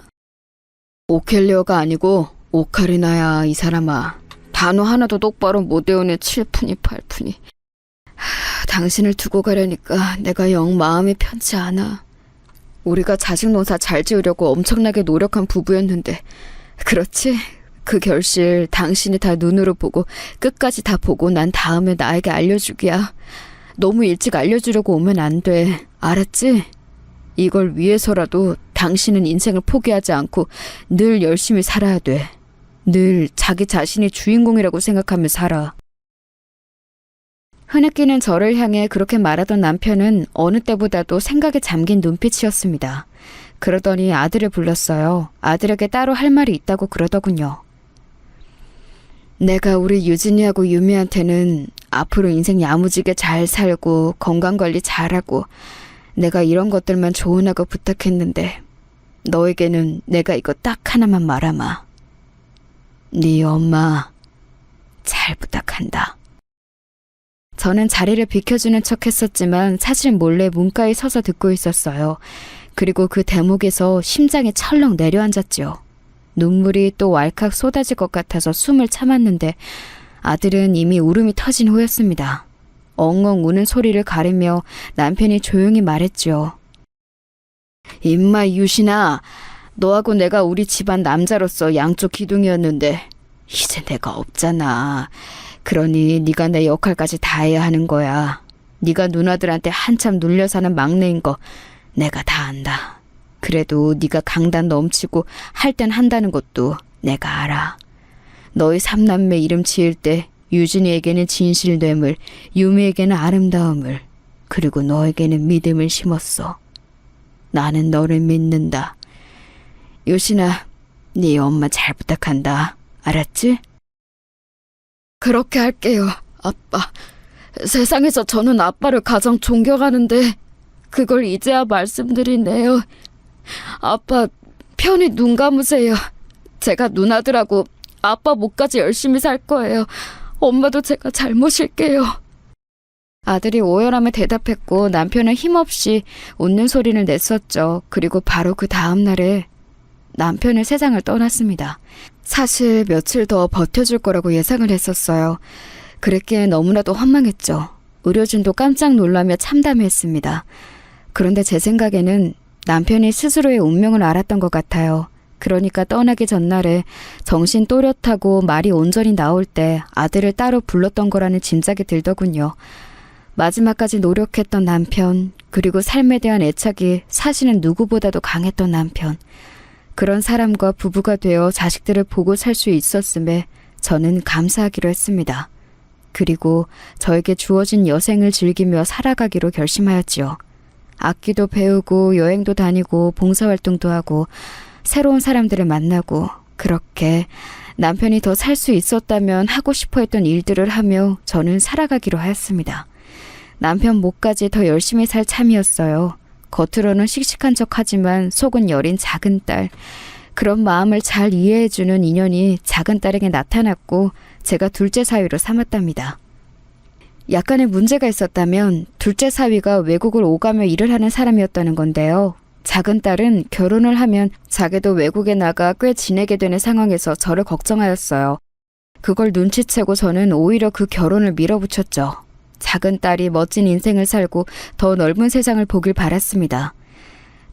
오켈리어가 아니고 오카리나야, 이 사람아. 단어 하나도 똑바로 못 외우네. 7푼이 8푼이. 당신을 두고 가려니까 내가 영 마음이 편치 않아. 우리가 자식 농사 잘 지으려고 엄청나게 노력한 부부였는데, 그렇지? 그 결실 당신이 다 눈으로 보고 끝까지 다 보고 난 다음에 나에게 알려주기야. 너무 일찍 알려주려고 오면 안 돼. 알았지? 이걸 위해서라도 당신은 인생을 포기하지 않고 늘 열심히 살아야 돼. 늘 자기 자신이 주인공이라고 생각하며 살아. 흐느끼는 저를 향해 그렇게 말하던 남편은 어느 때보다도 생각에 잠긴 눈빛이었습니다. 그러더니 아들을 불렀어요. 아들에게 따로 할 말이 있다고 그러더군요. 내가 우리 유진이하고 유미한테는 앞으로 인생 야무지게 잘 살고 건강관리 잘하고 내가 이런 것들만 조언하고 부탁했는데 너에게는 내가 이거 딱 하나만 말하마. 네 엄마 잘 부탁한다. 저는 자리를 비켜주는 척 했었지만 사실 몰래 문가에 서서 듣고 있었어요. 그리고 그 대목에서 심장이 철렁 내려앉았죠. 눈물이 또 왈칵 쏟아질 것 같아서 숨을 참았는데 아들은 이미 울음이 터진 후였습니다. 엉엉 우는 소리를 가리며 남편이 조용히 말했죠. 임마 유신아, 너하고 내가 우리 집안 남자로서 양쪽 기둥이었는데 이제 내가 없잖아. 그러니 네가 내 역할까지 다 해야 하는 거야. 네가 누나들한테 한참 눌려 사는 막내인 거 내가 다 안다. 그래도 네가 강단 넘치고 할 땐 한다는 것도 내가 알아. 너희 삼남매 이름 지을 때 유진이에게는 진실 뇌물, 유미에게는 아름다움을, 그리고 너에게는 믿음을 심었어. 나는 너를 믿는다. 유신아, 네 엄마 잘 부탁한다. 알았지? 그렇게 할게요, 아빠. 세상에서 저는 아빠를 가장 존경하는데 그걸 이제야 말씀드리네요. 아빠, 편히 눈 감으세요. 제가 누나들하고 아빠 목까지 열심히 살 거예요. 엄마도 제가 잘 모실게요. 아들이 오열하며 대답했고 남편은 힘없이 웃는 소리를 냈었죠. 그리고 바로 그 다음 날에 남편은 세상을 떠났습니다. 사실 며칠 더 버텨줄 거라고 예상을 했었어요. 그랬기에 너무나도 환망했죠. 의료진도 깜짝 놀라며 참담했습니다. 그런데 제 생각에는 남편이 스스로의 운명을 알았던 것 같아요. 그러니까 떠나기 전날에 정신 또렷하고 말이 온전히 나올 때 아들을 따로 불렀던 거라는 짐작이 들더군요. 마지막까지 노력했던 남편, 그리고 삶에 대한 애착이 사실은 누구보다도 강했던 남편. 그런 사람과 부부가 되어 자식들을 보고 살 수 있었음에 저는 감사하기로 했습니다. 그리고 저에게 주어진 여생을 즐기며 살아가기로 결심하였지요. 악기도 배우고 여행도 다니고 봉사활동도 하고 새로운 사람들을 만나고 그렇게 남편이 더 살 수 있었다면 하고 싶어 했던 일들을 하며 저는 살아가기로 하였습니다. 남편 몫까지 더 열심히 살 참이었어요. 겉으로는 씩씩한 척하지만 속은 여린 작은 딸. 그런 마음을 잘 이해해주는 인연이 작은 딸에게 나타났고 제가 둘째 사위로 삼았답니다. 약간의 문제가 있었다면 둘째 사위가 외국을 오가며 일을 하는 사람이었다는 건데요. 작은 딸은 결혼을 하면 자기도 외국에 나가 꽤 지내게 되는 상황에서 저를 걱정하였어요. 그걸 눈치채고 저는 오히려 그 결혼을 밀어붙였죠. 작은 딸이 멋진 인생을 살고 더 넓은 세상을 보길 바랐습니다.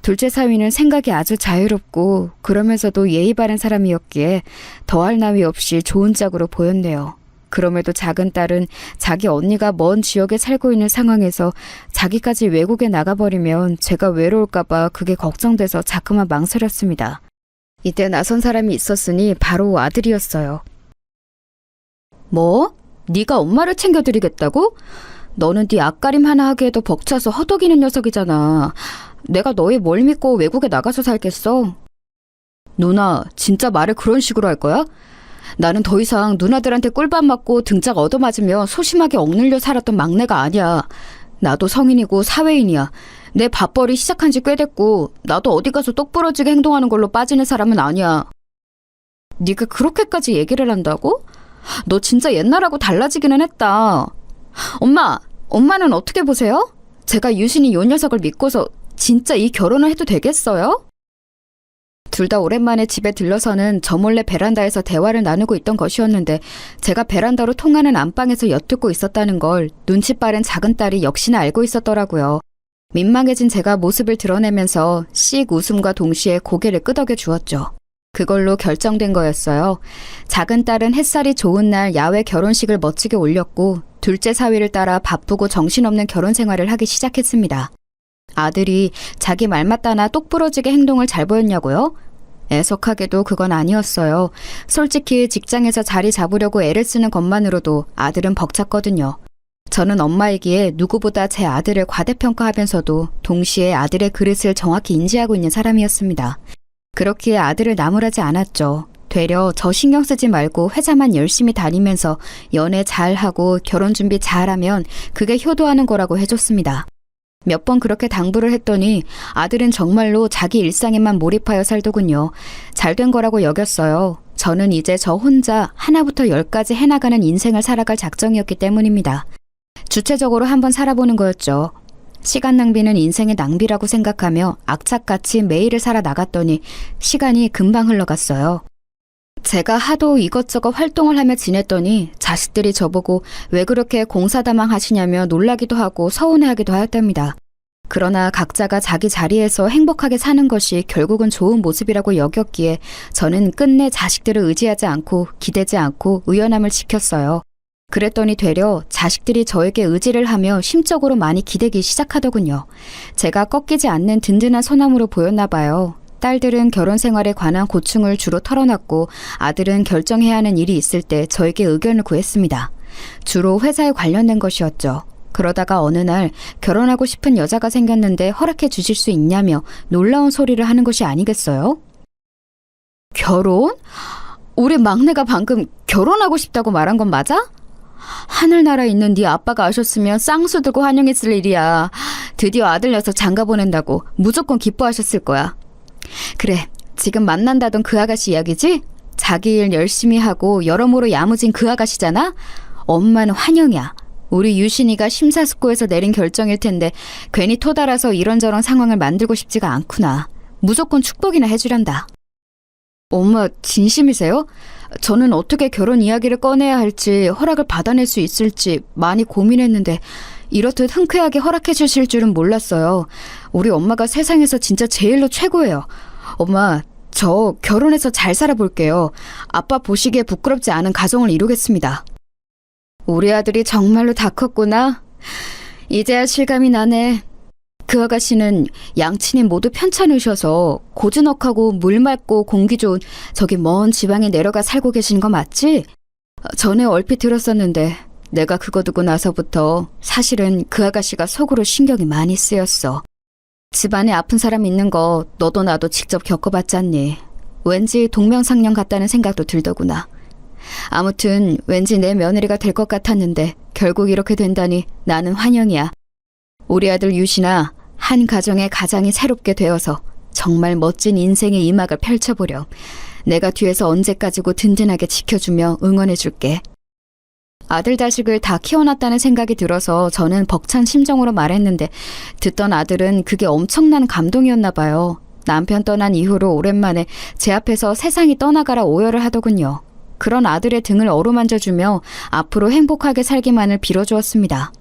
둘째 사위는 생각이 아주 자유롭고 그러면서도 예의 바른 사람이었기에 더할 나위 없이 좋은 짝으로 보였네요. 그럼에도 작은 딸은 자기 언니가 먼 지역에 살고 있는 상황에서 자기까지 외국에 나가버리면 제가 외로울까봐 그게 걱정돼서 자꾸만 망설였습니다. 이때 나선 사람이 있었으니 바로 아들이었어요. 뭐? 네가 엄마를 챙겨드리겠다고? 너는 네 앞가림 하나 하기에도 벅차서 허덕이는 녀석이잖아. 내가 너희 뭘 믿고 외국에 나가서 살겠어? 누나, 진짜 말을 그런 식으로 할 거야? 나는 더 이상 누나들한테 꿀밤 맞고 등짝 얻어맞으며 소심하게 억눌려 살았던 막내가 아니야. 나도 성인이고 사회인이야. 내 밥벌이 시작한 지 꽤 됐고 나도 어디 가서 똑부러지게 행동하는 걸로 빠지는 사람은 아니야. 네가 그렇게까지 얘기를 한다고? 너 진짜 옛날하고 달라지기는 했다. 엄마는 어떻게 보세요? 제가 유신이 요 녀석을 믿고서 진짜 이 결혼을 해도 되겠어요? 둘 다 오랜만에 집에 들러서는 저 몰래 베란다에서 대화를 나누고 있던 것이었는데 제가 베란다로 통하는 안방에서 엿듣고 있었다는 걸 눈치 빠른 작은 딸이 역시나 알고 있었더라고요. 민망해진 제가 모습을 드러내면서 씩 웃음과 동시에 고개를 끄덕여 주었죠. 그걸로 결정된 거였어요. 작은 딸은 햇살이 좋은 날 야외 결혼식을 멋지게 올렸고 둘째 사위를 따라 바쁘고 정신없는 결혼 생활을 하기 시작했습니다. 아들이 자기 말 맞다나 똑부러지게 행동을 잘 보였냐고요? 애석하게도 그건 아니었어요. 솔직히 직장에서 자리 잡으려고 애를 쓰는 것만으로도 아들은 벅찼거든요. 저는 엄마이기에 누구보다 제 아들을 과대평가하면서도 동시에 아들의 그릇을 정확히 인지하고 있는 사람이었습니다. 그렇기에 아들을 나무라지 않았죠. 되려 저 신경 쓰지 말고 회사만 열심히 다니면서 연애 잘하고 결혼 준비 잘하면 그게 효도하는 거라고 해줬습니다. 몇 번 그렇게 당부를 했더니 아들은 정말로 자기 일상에만 몰입하여 살더군요. 잘된 거라고 여겼어요. 저는 이제 저 혼자 하나부터 열까지 해나가는 인생을 살아갈 작정이었기 때문입니다. 주체적으로 한번 살아보는 거였죠. 시간 낭비는 인생의 낭비라고 생각하며 악착같이 매일을 살아 나갔더니 시간이 금방 흘러갔어요. 제가 하도 이것저것 활동을 하며 지냈더니 자식들이 저보고 왜 그렇게 공사다망 하시냐며 놀라기도 하고 서운해하기도 하였답니다. 그러나 각자가 자기 자리에서 행복하게 사는 것이 결국은 좋은 모습이라고 여겼기에 저는 끝내 자식들을 의지하지 않고 기대지 않고 의연함을 지켰어요. 그랬더니 되려 자식들이 저에게 의지를 하며 심적으로 많이 기대기 시작하더군요. 제가 꺾이지 않는 든든한 소나무로 보였나 봐요. 딸들은 결혼 생활에 관한 고충을 주로 털어놨고 아들은 결정해야 하는 일이 있을 때 저에게 의견을 구했습니다. 주로 회사에 관련된 것이었죠. 그러다가 어느 날 결혼하고 싶은 여자가 생겼는데 허락해 주실 수 있냐며 놀라운 소리를 하는 것이 아니겠어요? 결혼? 우리 막내가 방금 결혼하고 싶다고 말한 건 맞아? 하늘나라에 있는 네 아빠가 아셨으면 쌍수 들고 환영했을 일이야. 드디어 아들 녀석 장가 보낸다고 무조건 기뻐하셨을 거야. 그래, 지금 만난다던 그 아가씨 이야기지? 자기 일 열심히 하고 여러모로 야무진 그 아가씨잖아? 엄마는 환영이야. 우리 유신이가 심사숙고해서 내린 결정일 텐데 괜히 토달아서 이런저런 상황을 만들고 싶지가 않구나. 무조건 축복이나 해주란다. 엄마 진심이세요? 저는 어떻게 결혼 이야기를 꺼내야 할지 허락을 받아낼 수 있을지 많이 고민했는데 이렇듯 흔쾌하게 허락해 주실 줄은 몰랐어요. 우리 엄마가 세상에서 진짜 제일로 최고예요. 엄마, 저 결혼해서 잘 살아볼게요. 아빠 보시기에 부끄럽지 않은 가정을 이루겠습니다. 우리 아들이 정말로 다 컸구나. 이제야 실감이 나네. 그 아가씨는 양친이 모두 편찮으셔서 고즈넉하고 물 맑고 공기 좋은 저기 먼 지방에 내려가 살고 계신 거 맞지? 전에 얼핏 들었었는데 내가 그거 두고 나서부터 사실은 그 아가씨가 속으로 신경이 많이 쓰였어. 집안에 아픈 사람 있는 거 너도 나도 직접 겪어봤잖니. 왠지 동명상련 같다는 생각도 들더구나. 아무튼 왠지 내 며느리가 될 것 같았는데 결국 이렇게 된다니 나는 환영이야. 우리 아들 유신아, 한 가정의 가장이 새롭게 되어서 정말 멋진 인생의 이막을 펼쳐보렴. 내가 뒤에서 언제까지고 든든하게 지켜주며 응원해줄게. 아들 자식을 다 키워놨다는 생각이 들어서 저는 벅찬 심정으로 말했는데 듣던 아들은 그게 엄청난 감동이었나 봐요. 남편 떠난 이후로 오랜만에 제 앞에서 세상이 떠나가라 오열을 하더군요. 그런 아들의 등을 어루만져주며 앞으로 행복하게 살기만을 빌어주었습니다.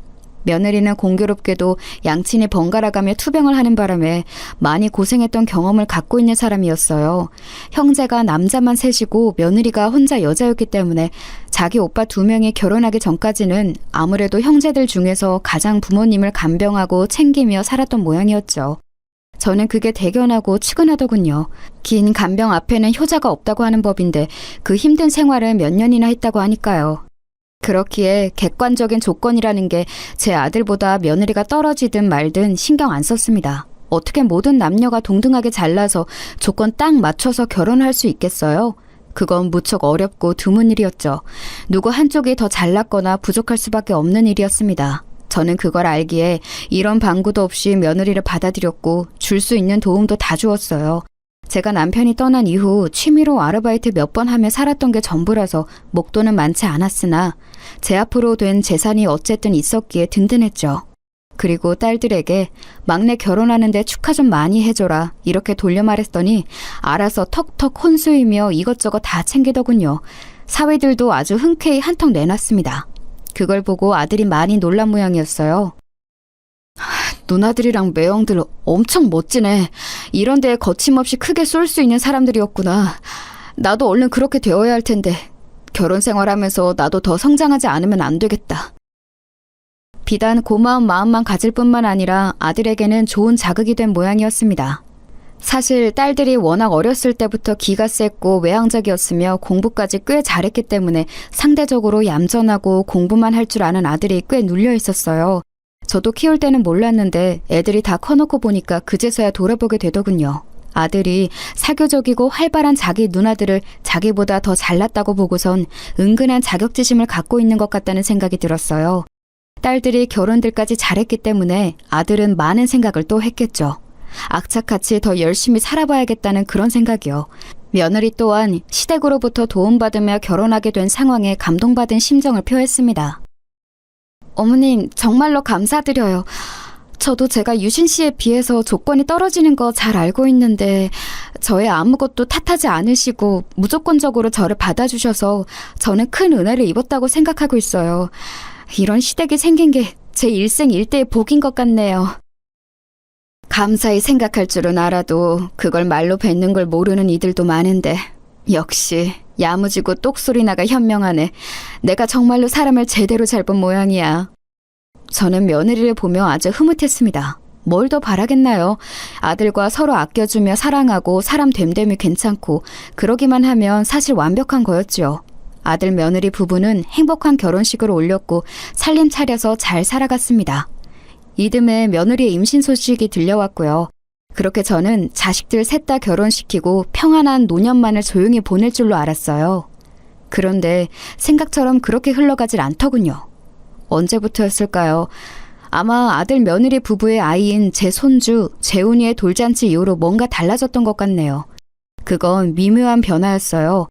며느리는 공교롭게도 양친이 번갈아가며 투병을 하는 바람에 많이 고생했던 경험을 갖고 있는 사람이었어요. 형제가 남자만 셋이고 며느리가 혼자 여자였기 때문에 자기 오빠 2명이 결혼하기 전까지는 아무래도 형제들 중에서 가장 부모님을 간병하고 챙기며 살았던 모양이었죠. 저는 그게 대견하고 측은하더군요. 긴 간병 앞에는 효자가 없다고 하는 법인데 그 힘든 생활을 몇 년이나 했다고 하니까요. 그렇기에 객관적인 조건이라는 게 제 아들보다 며느리가 떨어지든 말든 신경 안 썼습니다. 어떻게 모든 남녀가 동등하게 잘나서 조건 딱 맞춰서 결혼할 수 있겠어요? 그건 무척 어렵고 드문 일이었죠. 누구 한쪽이 더 잘났거나 부족할 수밖에 없는 일이었습니다. 저는 그걸 알기에 이런 방구도 없이 며느리를 받아들였고 줄 수 있는 도움도 다 주었어요. 제가 남편이 떠난 이후 취미로 아르바이트 몇 번 하며 살았던 게 전부라서 목돈은 많지 않았으나 제 앞으로 된 재산이 어쨌든 있었기에 든든했죠. 그리고 딸들에게 막내 결혼하는데 축하 좀 많이 해줘라 이렇게 돌려 말했더니 알아서 턱턱 혼수이며 이것저것 다 챙기더군요. 사위들도 아주 흔쾌히 한턱 내놨습니다. 그걸 보고 아들이 많이 놀란 모양이었어요. 누나들이랑 매형들 엄청 멋지네. 이런 데에 거침없이 크게 쏠 수 있는 사람들이었구나. 나도 얼른 그렇게 되어야 할 텐데 결혼 생활하면서 나도 더 성장하지 않으면 안 되겠다. 비단 고마운 마음만 가질 뿐만 아니라 아들에게는 좋은 자극이 된 모양이었습니다. 사실 딸들이 워낙 어렸을 때부터 기가 셌고 외향적이었으며 공부까지 꽤 잘했기 때문에 상대적으로 얌전하고 공부만 할 줄 아는 아들이 꽤 눌려 있었어요. 저도 키울 때는 몰랐는데 애들이 다 커놓고 보니까 그제서야 돌아보게 되더군요. 아들이 사교적이고 활발한 자기 누나들을 자기보다 더 잘났다고 보고선 은근한 자격지심을 갖고 있는 것 같다는 생각이 들었어요. 딸들이 결혼들까지 잘했기 때문에 아들은 많은 생각을 또 했겠죠. 악착같이 더 열심히 살아봐야겠다는 그런 생각이요. 며느리 또한 시댁으로부터 도움받으며 결혼하게 된 상황에 감동받은 심정을 표했습니다. 어머님, 정말로 감사드려요. 저도 제가 유신 씨에 비해서 조건이 떨어지는 거 잘 알고 있는데 저의 아무것도 탓하지 않으시고 무조건적으로 저를 받아주셔서 저는 큰 은혜를 입었다고 생각하고 있어요. 이런 시댁이 생긴 게 제 일생일대의 복인 것 같네요. 감사히 생각할 줄은 알아도 그걸 말로 뱉는 걸 모르는 이들도 많은데 역시 야무지고 똑소리나가 현명하네. 내가 정말로 사람을 제대로 잘 본 모양이야. 저는 며느리를 보며 아주 흐뭇했습니다. 뭘 더 바라겠나요? 아들과 서로 아껴주며 사랑하고 사람 됨됨이 괜찮고 그러기만 하면 사실 완벽한 거였죠. 아들 며느리 부부는 행복한 결혼식을 올렸고 살림 차려서 잘 살아갔습니다. 이듬해 며느리의 임신 소식이 들려왔고요. 그렇게 저는 자식들 셋 다 결혼시키고 평안한 노년만을 조용히 보낼 줄로 알았어요. 그런데 생각처럼 그렇게 흘러가질 않더군요. 언제부터였을까요? 아마 아들 며느리 부부의 아이인 제 손주 재훈이의 돌잔치 이후로 뭔가 달라졌던 것 같네요. 그건 미묘한 변화였어요.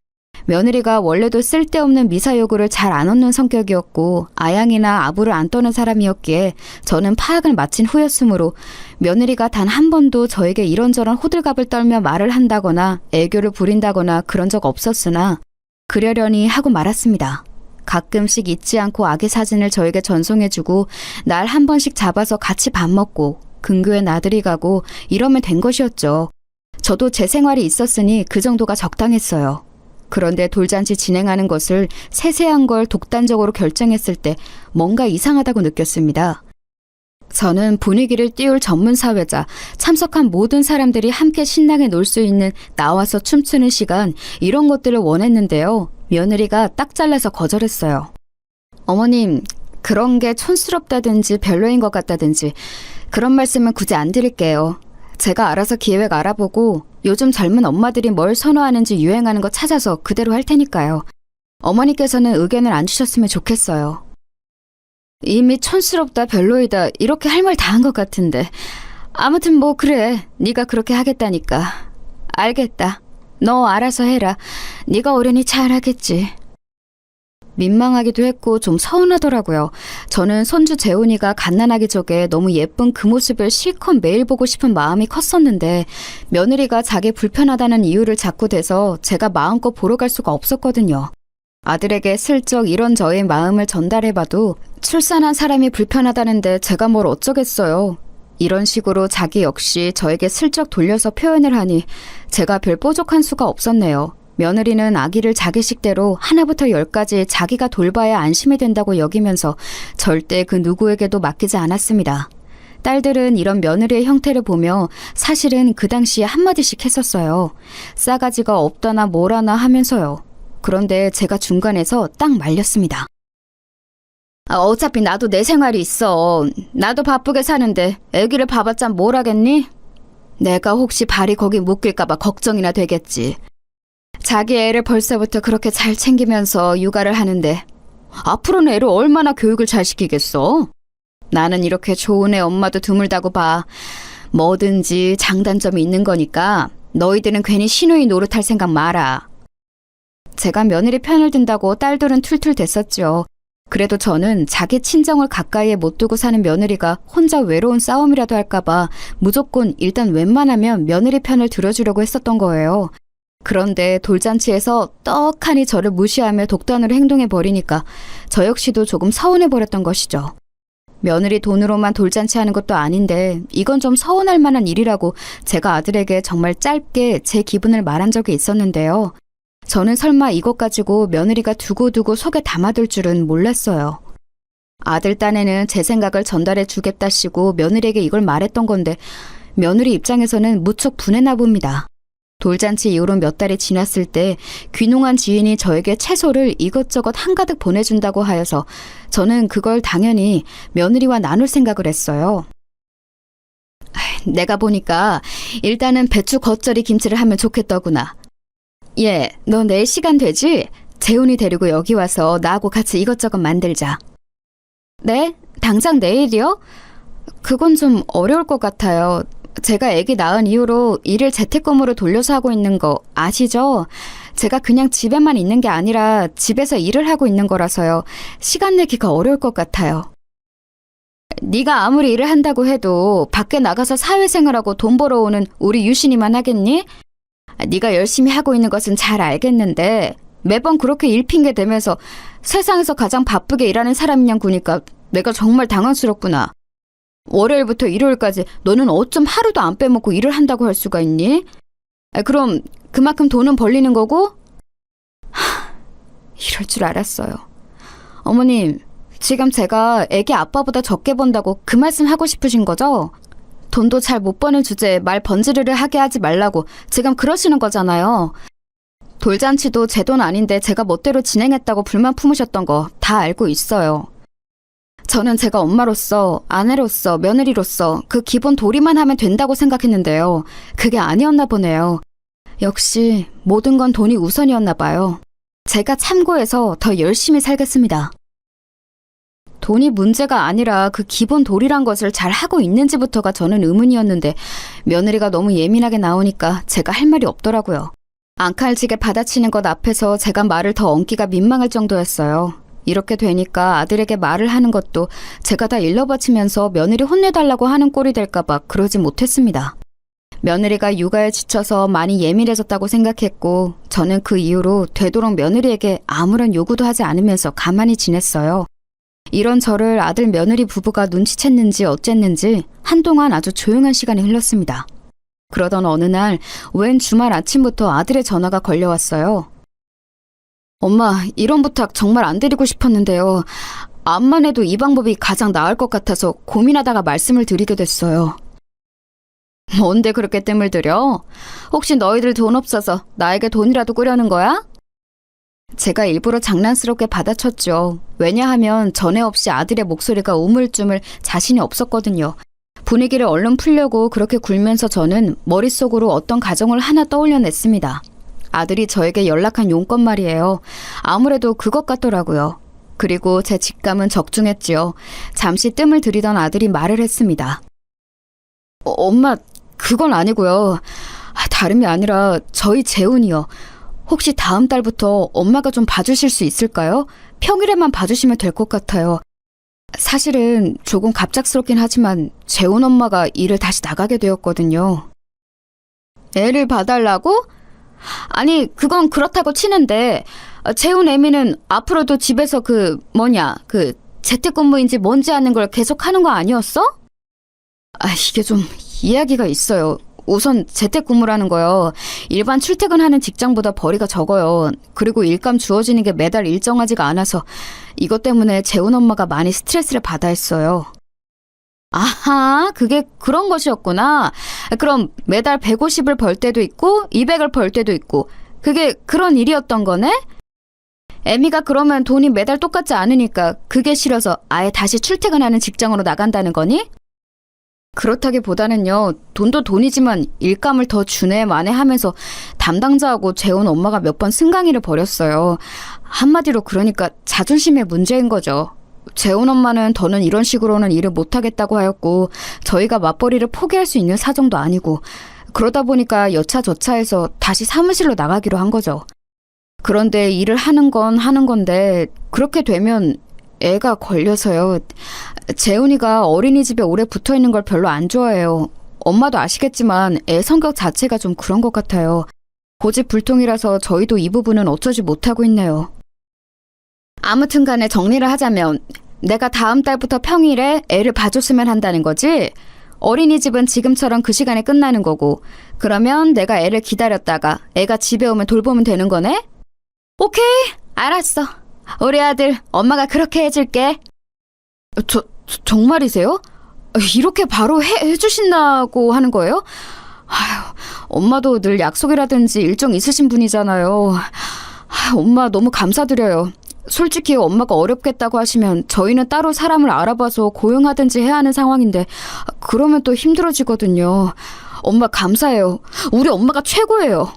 며느리가 원래도 쓸데없는 미사여구를 잘 안 얻는 성격이었고 아양이나 아부를 안 떠는 사람이었기에 저는 파악을 마친 후였으므로 며느리가 단 한 번도 저에게 이런저런 호들갑을 떨며 말을 한다거나 애교를 부린다거나 그런 적 없었으나 그러려니 하고 말았습니다. 가끔씩 잊지 않고 아기 사진을 저에게 전송해주고 날 한 번씩 잡아서 같이 밥 먹고 근교에 나들이 가고 이러면 된 것이었죠. 저도 제 생활이 있었으니 그 정도가 적당했어요. 그런데 돌잔치 진행하는 것을 세세한 걸 독단적으로 결정했을 때 뭔가 이상하다고 느꼈습니다. 저는 분위기를 띄울 전문 사회자, 참석한 모든 사람들이 함께 신나게 놀 수 있는 나와서 춤추는 시간, 이런 것들을 원했는데요. 며느리가 딱 잘라서 거절했어요. 어머님, 그런 게 촌스럽다든지 별로인 것 같다든지 그런 말씀은 굳이 안 드릴게요. 제가 알아서 기획 알아보고 요즘 젊은 엄마들이 뭘 선호하는지 유행하는 거 찾아서 그대로 할 테니까요. 어머니께서는 의견을 안 주셨으면 좋겠어요. 이미 촌스럽다 별로이다 이렇게 할 말 다 한 것 같은데 아무튼 뭐 그래 네가 그렇게 하겠다니까. 알겠다. 너 알아서 해라. 네가 어련히 잘하겠지. 민망하기도 했고 좀 서운하더라고요. 저는 손주 재훈이가 갓난아기 적에 너무 예쁜 그 모습을 실컷 매일 보고 싶은 마음이 컸었는데 며느리가 자기 불편하다는 이유를 자꾸 대서 제가 마음껏 보러 갈 수가 없었거든요. 아들에게 슬쩍 이런 저의 마음을 전달해봐도 출산한 사람이 불편하다는데 제가 뭘 어쩌겠어요. 이런 식으로 자기 역시 저에게 슬쩍 돌려서 표현을 하니 제가 별 뾰족한 수가 없었네요. 며느리는 아기를 자기 식대로 하나부터 열까지 자기가 돌봐야 안심이 된다고 여기면서 절대 그 누구에게도 맡기지 않았습니다. 딸들은 이런 며느리의 형태를 보며 사실은 그 당시에 한마디씩 했었어요. 싸가지가 없다나 뭐라나 하면서요. 그런데 제가 중간에서 딱 말렸습니다. 어차피 나도 내 생활이 있어. 나도 바쁘게 사는데 애기를 봐봤자 뭘 하겠니? 내가 혹시 발이 거기 묶일까봐 걱정이나 되겠지. 자기 애를 벌써부터 그렇게 잘 챙기면서 육아를 하는데 앞으로는 애를 얼마나 교육을 잘 시키겠어? 나는 이렇게 좋은 애 엄마도 드물다고 봐. 뭐든지 장단점이 있는 거니까 너희들은 괜히 시누이 노릇할 생각 마라. 제가 며느리 편을 든다고 딸들은 툴툴 댔었죠. 그래도 저는 자기 친정을 가까이에 못 두고 사는 며느리가 혼자 외로운 싸움이라도 할까봐 무조건 일단 웬만하면 며느리 편을 들어주려고 했었던 거예요. 그런데 돌잔치에서 떡하니 저를 무시하며 독단으로 행동해버리니까 저 역시도 조금 서운해버렸던 것이죠. 며느리 돈으로만 돌잔치하는 것도 아닌데 이건 좀 서운할 만한 일이라고 제가 아들에게 정말 짧게 제 기분을 말한 적이 있었는데요. 저는 설마 이것 가지고 며느리가 두고두고 속에 담아둘 줄은 몰랐어요. 아들 딴에는 제 생각을 전달해 주겠다시고 며느리에게 이걸 말했던 건데 며느리 입장에서는 무척 분했나 봅니다. 돌잔치 이후로 몇 달이 지났을 때 귀농한 지인이 저에게 채소를 이것저것 한가득 보내준다고 하여서 저는 그걸 당연히 며느리와 나눌 생각을 했어요. 내가 보니까 일단은 배추 겉절이 김치를 하면 좋겠더구나. 예, 너 내일 시간 되지? 재훈이 데리고 여기 와서 나하고 같이 이것저것 만들자. 네? 당장 내일이요? 그건 좀 어려울 것 같아요. 제가 아기 낳은 이후로 일을 재택근무로 돌려서 하고 있는 거 아시죠? 제가 그냥 집에만 있는 게 아니라 집에서 일을 하고 있는 거라서요. 시간 내기가 어려울 것 같아요. 네가 아무리 일을 한다고 해도 밖에 나가서 사회생활하고 돈 벌어오는 우리 유신이만 하겠니? 네가 열심히 하고 있는 것은 잘 알겠는데 매번 그렇게 일 핑계 대면서 세상에서 가장 바쁘게 일하는 사람이냐 구니까 내가 정말 당황스럽구나. 월요일부터 일요일까지 너는 어쩜 하루도 안 빼먹고 일을 한다고 할 수가 있니? 그럼 그만큼 돈은 벌리는 거고? 이럴 줄 알았어요. 어머님, 지금 제가 애기 아빠보다 적게 번다고 그 말씀 하고 싶으신 거죠? 돈도 잘 못 버는 주제에 말 번지르르 하게 하지 말라고 지금 그러시는 거잖아요. 돌잔치도 제 돈 아닌데 제가 멋대로 진행했다고 불만 품으셨던 거 다 알고 있어요. 저는 제가 엄마로서, 아내로서, 며느리로서 그 기본 도리만 하면 된다고 생각했는데요. 그게 아니었나 보네요. 역시 모든 건 돈이 우선이었나 봐요. 제가 참고해서 더 열심히 살겠습니다. 돈이 문제가 아니라 그 기본 도리란 것을 잘 하고 있는지부터가 저는 의문이었는데 며느리가 너무 예민하게 나오니까 제가 할 말이 없더라고요. 앙칼지게 받아치는 것 앞에서 제가 말을 더 얹기가 민망할 정도였어요. 이렇게 되니까 아들에게 말을 하는 것도 제가 다 일러바치면서 며느리 혼내달라고 하는 꼴이 될까봐 그러지 못했습니다. 며느리가 육아에 지쳐서 많이 예민해졌다고 생각했고 저는 그 이후로 되도록 며느리에게 아무런 요구도 하지 않으면서 가만히 지냈어요. 이런 저를 아들 며느리 부부가 눈치챘는지 어쨌는지 한동안 아주 조용한 시간이 흘렀습니다. 그러던 어느 날 웬 주말 아침부터 아들의 전화가 걸려왔어요. 엄마, 이런 부탁 정말 안 드리고 싶었는데요. 암만 해도 이 방법이 가장 나을 것 같아서 고민하다가 말씀을 드리게 됐어요. 뭔데 그렇게 뜸을 들여? 혹시 너희들 돈 없어서 나에게 돈이라도 꾸려는 거야? 제가 일부러 장난스럽게 받아쳤죠. 왜냐하면 전에 없이 아들의 목소리가 우물쭈물 자신이 없었거든요. 분위기를 얼른 풀려고 그렇게 굴면서 저는 머릿속으로 어떤 가정을 하나 떠올려냈습니다. 아들이 저에게 연락한 용건 말이에요. 아무래도 그것 같더라고요. 그리고 제 직감은 적중했지요. 잠시 뜸을 들이던 아들이 말을 했습니다. 엄마, 그건 아니고요. 다름이 아니라 저희 재훈이요. 혹시 다음 달부터 엄마가 좀 봐주실 수 있을까요? 평일에만 봐주시면 될 것 같아요. 사실은 조금 갑작스럽긴 하지만 재훈 엄마가 일을 다시 나가게 되었거든요. 애를 봐달라고? 아니, 그건 그렇다고 치는데 재훈 애미는 앞으로도 집에서 재택근무인지 뭔지 아는 걸 계속 하는 거 아니었어? 이게 좀 이야기가 있어요. 우선 재택근무라는 거요. 일반 출퇴근하는 직장보다 벌이가 적어요. 그리고 일감 주어지는 게 매달 일정하지가 않아서 이것 때문에 재훈 엄마가 많이 스트레스를 받아 했어요. 아하, 그게 그런 것이었구나. 그럼 매달 150을 벌 때도 있고 200을 벌 때도 있고 그게 그런 일이었던 거네? 애미가 그러면 돈이 매달 똑같지 않으니까 그게 싫어서 아예 다시 출퇴근하는 직장으로 나간다는 거니? 그렇다기보다는요, 돈도 돈이지만 일감을 더 주네 마네 하면서 담당자하고 재훈 엄마가 몇 번 승강이를 벌였어요. 한마디로 그러니까 자존심의 문제인 거죠. 재훈 엄마는 더는 이런 식으로는 일을 못하겠다고 하였고 저희가 맞벌이를 포기할 수 있는 사정도 아니고 그러다 보니까 여차저차해서 다시 사무실로 나가기로 한 거죠. 그런데 일을 하는 건 하는 건데 그렇게 되면 애가 걸려서요. 재훈이가 어린이집에 오래 붙어있는 걸 별로 안 좋아해요. 엄마도 아시겠지만 애 성격 자체가 좀 그런 것 같아요. 고집불통이라서 저희도 이 부분은 어쩌지 못하고 있네요. 아무튼 간에 정리를 하자면 내가 다음 달부터 평일에 애를 봐줬으면 한다는 거지? 어린이집은 지금처럼 그 시간에 끝나는 거고 그러면 내가 애를 기다렸다가 애가 집에 오면 돌보면 되는 거네? 오케이, 알았어. 우리 아들 엄마가 그렇게 해줄게. 정말이세요? 이렇게 바로 해주신다고 하는 거예요? 아휴, 엄마도 늘 약속이라든지 일정 있으신 분이잖아요. 엄마 너무 감사드려요. 솔직히 엄마가 어렵겠다고 하시면 저희는 따로 사람을 알아봐서 고용하든지 해야 하는 상황인데 그러면 또 힘들어지거든요. 엄마 감사해요. 우리 엄마가 최고예요.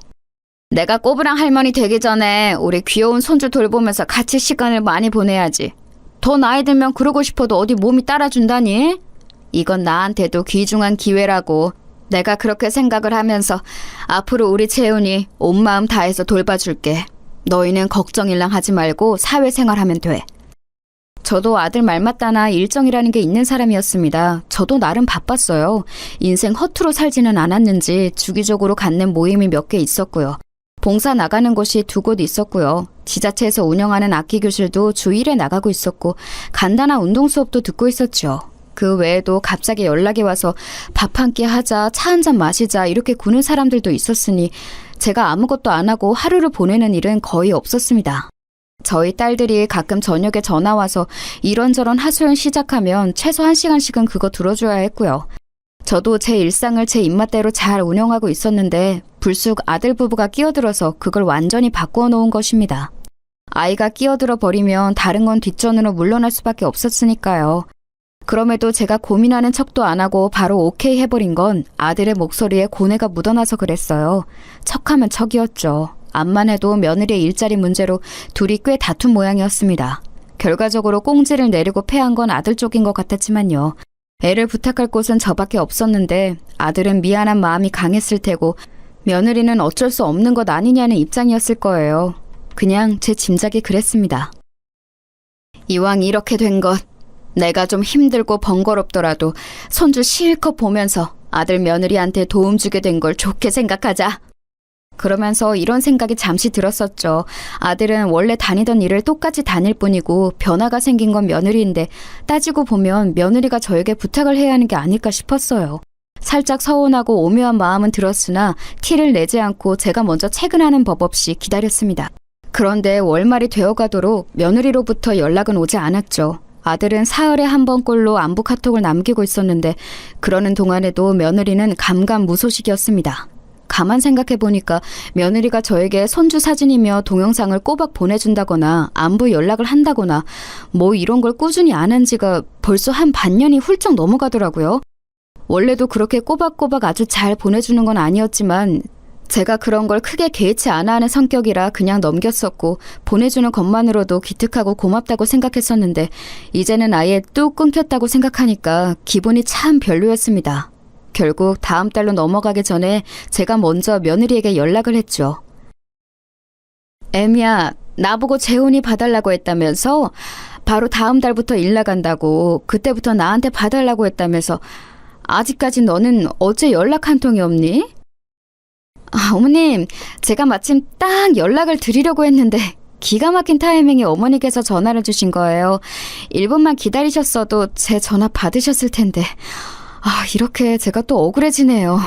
내가 꼬부랑 할머니 되기 전에 우리 귀여운 손주 돌보면서 같이 시간을 많이 보내야지. 더 나이 들면 그러고 싶어도 어디 몸이 따라준다니? 이건 나한테도 귀중한 기회라고. 내가 그렇게 생각을 하면서 앞으로 우리 재훈이 온 마음 다해서 돌봐줄게. 너희는 걱정일랑 하지 말고 사회생활하면 돼. 저도 아들 말 맞다나 일정이라는 게 있는 사람이었습니다. 저도 나름 바빴어요. 인생 허투루 살지는 않았는지 주기적으로 갖는 모임이 몇 개 있었고요. 봉사 나가는 곳이 2곳 있었고요. 지자체에서 운영하는 악기교실도 주 1회 나가고 있었고 간단한 운동 수업도 듣고 있었죠. 그 외에도 갑자기 연락이 와서 밥 한 끼 하자, 차 한 잔 마시자 이렇게 구는 사람들도 있었으니 제가 아무것도 안 하고 하루를 보내는 일은 거의 없었습니다. 저희 딸들이 가끔 저녁에 전화 와서 이런저런 하소연 시작하면 최소 1시간씩은 그거 들어줘야 했고요. 저도 제 일상을 제 입맛대로 잘 운영하고 있었는데 불쑥 아들 부부가 끼어들어서 그걸 완전히 바꾸어 놓은 것입니다. 아이가 끼어들어 버리면 다른 건 뒷전으로 물러날 수밖에 없었으니까요. 그럼에도 제가 고민하는 척도 안 하고 바로 오케이 해버린 건 아들의 목소리에 고뇌가 묻어나서 그랬어요. 척하면 척이었죠. 암만 해도 며느리의 일자리 문제로 둘이 꽤 다툰 모양이었습니다. 결과적으로 꽁지를 내리고 패한 건 아들 쪽인 것 같았지만요. 애를 부탁할 곳은 저밖에 없었는데 아들은 미안한 마음이 강했을 테고 며느리는 어쩔 수 없는 것 아니냐는 입장이었을 거예요. 그냥 제 짐작이 그랬습니다. 이왕 이렇게 된 것, 내가 좀 힘들고 번거롭더라도 손주 실컷 보면서 아들 며느리한테 도움 주게 된 걸 좋게 생각하자. 그러면서 이런 생각이 잠시 들었었죠. 아들은 원래 다니던 일을 똑같이 다닐 뿐이고 변화가 생긴 건 며느리인데 따지고 보면 며느리가 저에게 부탁을 해야 하는 게 아닐까 싶었어요. 살짝 서운하고 오묘한 마음은 들었으나 티를 내지 않고 제가 먼저 퇴근하는 법 없이 기다렸습니다. 그런데 월말이 되어가도록 며느리로부터 연락은 오지 않았죠. 아들은 사흘에 한 번꼴로 안부 카톡을 남기고 있었는데 그러는 동안에도 며느리는 감감무소식이었습니다. 가만 생각해보니까 며느리가 저에게 손주 사진이며 동영상을 꼬박 보내준다거나 안부 연락을 한다거나 뭐 이런 걸 꾸준히 안 한 지가 벌써 한 반년이 훌쩍 넘어가더라고요. 원래도 그렇게 꼬박꼬박 아주 잘 보내주는 건 아니었지만 제가 그런 걸 크게 개의치 않아 하는 성격이라 그냥 넘겼었고 보내주는 것만으로도 기특하고 고맙다고 생각했었는데 이제는 아예 뚝 끊겼다고 생각하니까 기분이 참 별로였습니다. 결국 다음 달로 넘어가기 전에 제가 먼저 며느리에게 연락을 했죠. 애미야, 나보고 재혼이 봐달라고 했다면서? 바로 다음 달부터 일 나간다고 그때부터 나한테 봐달라고 했다면서 아직까지 너는 어째 연락 한 통이 없니? 어머님, 제가 마침 딱 연락을 드리려고 했는데 기가 막힌 타이밍에 어머니께서 전화를 주신 거예요. 1분만 기다리셨어도 제 전화 받으셨을 텐데. 이렇게 제가 또 억울해지네요.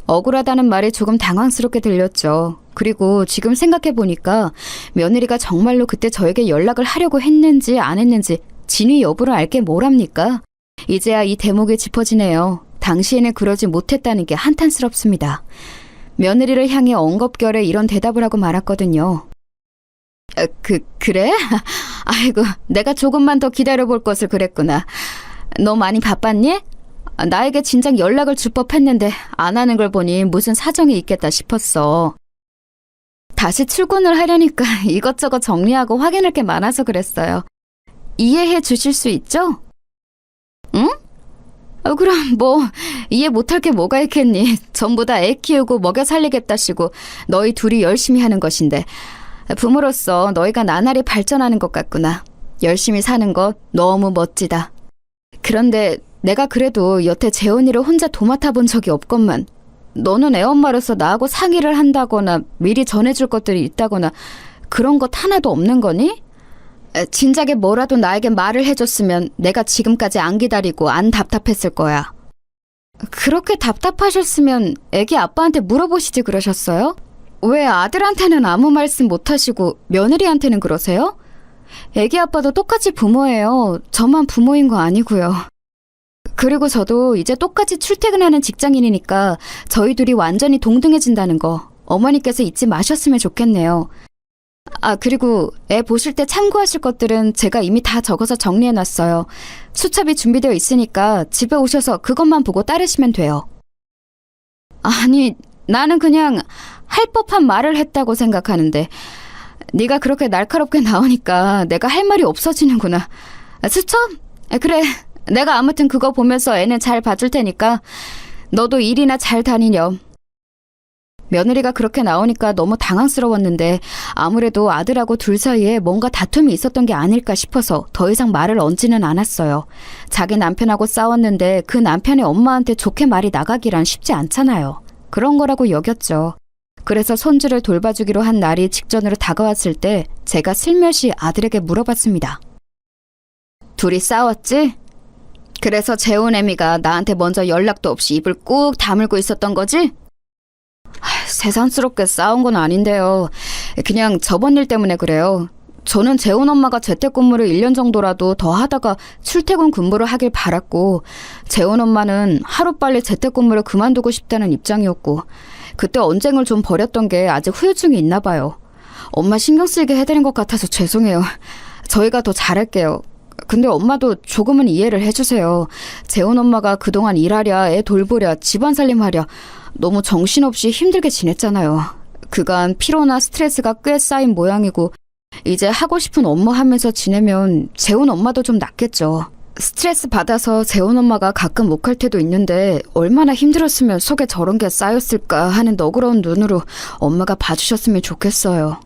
억울하다는 말이 조금 당황스럽게 들렸죠. 그리고 지금 생각해보니까 며느리가 정말로 그때 저에게 연락을 하려고 했는지 안 했는지 진위 여부를 알게 뭐랍니까? 이제야 이 대목이 짚어지네요. 당시에는 그러지 못했다는 게 한탄스럽습니다. 며느리를 향해 엉겁결에 이런 대답을 하고 말았거든요. 그래? 아이고, 내가 조금만 더 기다려볼 것을 그랬구나. 너 많이 바빴니? 나에게 진작 연락을 줄 법했는데 안 하는 걸 보니 무슨 사정이 있겠다 싶었어. 다시 출근을 하려니까 이것저것 정리하고 확인할 게 많아서 그랬어요. 이해해 주실 수 있죠? 응? 그럼 뭐 이해 못할 게 뭐가 있겠니? 전부 다 애 키우고 먹여 살리겠다시고 너희 둘이 열심히 하는 것인데 부모로서 너희가 나날이 발전하는 것 같구나. 열심히 사는 것 너무 멋지다. 그런데 내가 그래도 여태 재혼이를 혼자 도맡아 본 적이 없건만 너는 애엄마로서 나하고 상의를 한다거나 미리 전해줄 것들이 있다거나 그런 것 하나도 없는 거니? 진작에 뭐라도 나에게 말을 해줬으면 내가 지금까지 안 기다리고 안 답답했을 거야. 그렇게 답답하셨으면 애기 아빠한테 물어보시지 그러셨어요? 왜 아들한테는 아무 말씀 못하시고 며느리한테는 그러세요? 애기 아빠도 똑같이 부모예요. 저만 부모인 거 아니고요. 그리고 저도 이제 똑같이 출퇴근하는 직장인이니까 저희 둘이 완전히 동등해진다는 거 어머니께서 잊지 마셨으면 좋겠네요. 그리고 애 보실 때 참고하실 것들은 제가 이미 다 적어서 정리해놨어요. 수첩이 준비되어 있으니까 집에 오셔서 그것만 보고 따르시면 돼요. 아니, 나는 그냥 할 법한 말을 했다고 생각하는데 네가 그렇게 날카롭게 나오니까 내가 할 말이 없어지는구나. 수첩? 그래, 내가 아무튼 그거 보면서 애는 잘 봐줄 테니까 너도 일이나 잘 다니렴. 며느리가 그렇게 나오니까 너무 당황스러웠는데 아무래도 아들하고 둘 사이에 뭔가 다툼이 있었던 게 아닐까 싶어서 더 이상 말을 얹지는 않았어요. 자기 남편하고 싸웠는데 그 남편의 엄마한테 좋게 말이 나가기란 쉽지 않잖아요. 그런 거라고 여겼죠. 그래서 손주를 돌봐주기로 한 날이 직전으로 다가왔을 때 제가 슬며시 아들에게 물어봤습니다. 둘이 싸웠지? 그래서 재혼 애미가 나한테 먼저 연락도 없이 입을 꾹 다물고 있었던 거지? 새삼스럽게 싸운 건 아닌데요. 그냥 저번 일 때문에 그래요. 저는 재혼 엄마가 재택근무를 1년 정도라도 더 하다가 출퇴근 근무를 하길 바랐고 재혼 엄마는 하루빨리 재택근무를 그만두고 싶다는 입장이었고 그때 언쟁을 좀 벌였던 게 아직 후유증이 있나 봐요. 엄마 신경 쓰이게 해드린 것 같아서 죄송해요. 저희가 더 잘할게요. 근데 엄마도 조금은 이해를 해주세요. 재혼 엄마가 그동안 일하랴, 애 돌보랴, 집안 살림하랴 너무 정신없이 힘들게 지냈잖아요. 그간 피로나 스트레스가 꽤 쌓인 모양이고 이제 하고 싶은 업무 하면서 지내면 재혼 엄마도 좀 낫겠죠. 스트레스 받아서 재혼 엄마가 가끔 욱할 때도 있는데 얼마나 힘들었으면 속에 저런 게 쌓였을까 하는 너그러운 눈으로 엄마가 봐주셨으면 좋겠어요.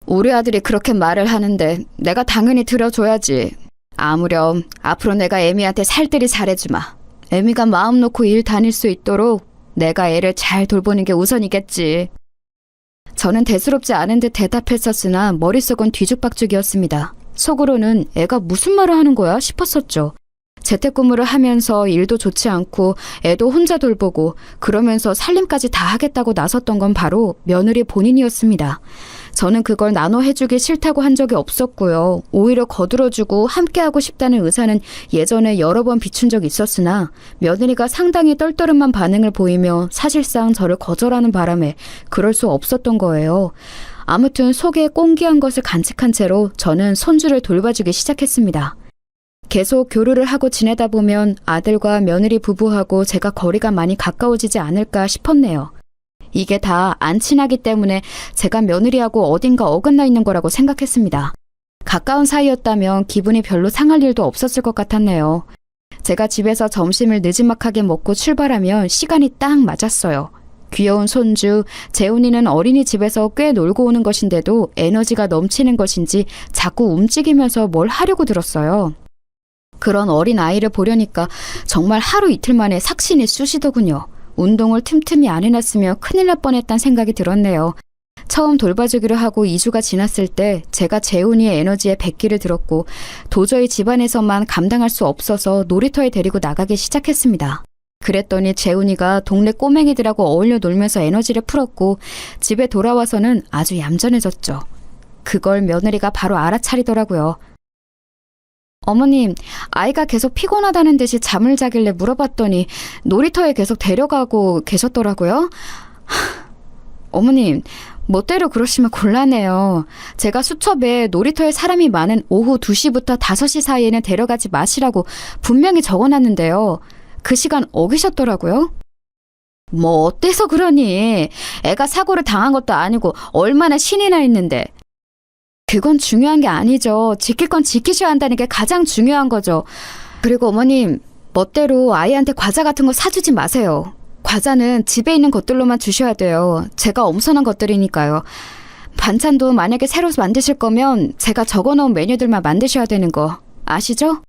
우리 아들이 그렇게 말을 하는데 내가 당연히 들어줘야지. 아무렴 앞으로 내가 애미한테 살뜰히 잘해주마. 애미가 마음 놓고 일 다닐 수 있도록 내가 애를 잘 돌보는 게 우선이겠지. 저는 대수롭지 않은 듯 대답했었으나 머릿속은 뒤죽박죽이었습니다. 속으로는 애가 무슨 말을 하는 거야 싶었었죠. 재택근무를 하면서 일도 좋지 않고 애도 혼자 돌보고 그러면서 살림까지 다 하겠다고 나섰던 건 바로 며느리 본인이었습니다. 저는 그걸 나눠 해주기 싫다고 한 적이 없었고요. 오히려 거들어주고 함께하고 싶다는 의사는 예전에 여러 번 비춘 적이 있었으나 며느리가 상당히 떨떠름한 반응을 보이며 사실상 저를 거절하는 바람에 그럴 수 없었던 거예요. 아무튼 속에 꽁기한 것을 간직한 채로 저는 손주를 돌봐주기 시작했습니다. 계속 교류를 하고 지내다 보면 아들과 며느리 부부하고 제가 거리가 많이 가까워지지 않을까 싶었네요. 이게 다 안 친하기 때문에 제가 며느리하고 어딘가 어긋나 있는 거라고 생각했습니다. 가까운 사이였다면 기분이 별로 상할 일도 없었을 것 같았네요. 제가 집에서 점심을 느지막하게 먹고 출발하면 시간이 딱 맞았어요. 귀여운 손주, 재훈이는 어린이집에서 꽤 놀고 오는 것인데도 에너지가 넘치는 것인지 자꾸 움직이면서 뭘 하려고 들었어요. 그런 어린 아이를 보려니까 정말 하루 이틀 만에 삭신이 쑤시더군요. 운동을 틈틈이 안 해놨으면 큰일 날 뻔했단 생각이 들었네요. 처음 돌봐주기로 하고 2주가 지났을 때 제가 재훈이의 에너지에 백기를 들었고 도저히 집안에서만 감당할 수 없어서 놀이터에 데리고 나가기 시작했습니다. 그랬더니 재훈이가 동네 꼬맹이들하고 어울려 놀면서 에너지를 풀었고 집에 돌아와서는 아주 얌전해졌죠. 그걸 며느리가 바로 알아차리더라고요. 어머님, 아이가 계속 피곤하다는 듯이 잠을 자길래 물어봤더니 놀이터에 계속 데려가고 계셨더라고요. 어머님, 멋대로 그러시면 곤란해요. 제가 수첩에 놀이터에 사람이 많은 오후 2시부터 5시 사이에는 데려가지 마시라고 분명히 적어놨는데요. 그 시간 어기셨더라고요. 뭐 어때서 그러니? 애가 사고를 당한 것도 아니고 얼마나 신이 나 있는데. 그건 중요한 게 아니죠. 지킬 건 지키셔야 한다는 게 가장 중요한 거죠. 그리고 어머님, 멋대로 아이한테 과자 같은 거 사주지 마세요. 과자는 집에 있는 것들로만 주셔야 돼요. 제가 엄선한 것들이니까요. 반찬도 만약에 새로 만드실 거면 제가 적어놓은 메뉴들만 만드셔야 되는 거 아시죠?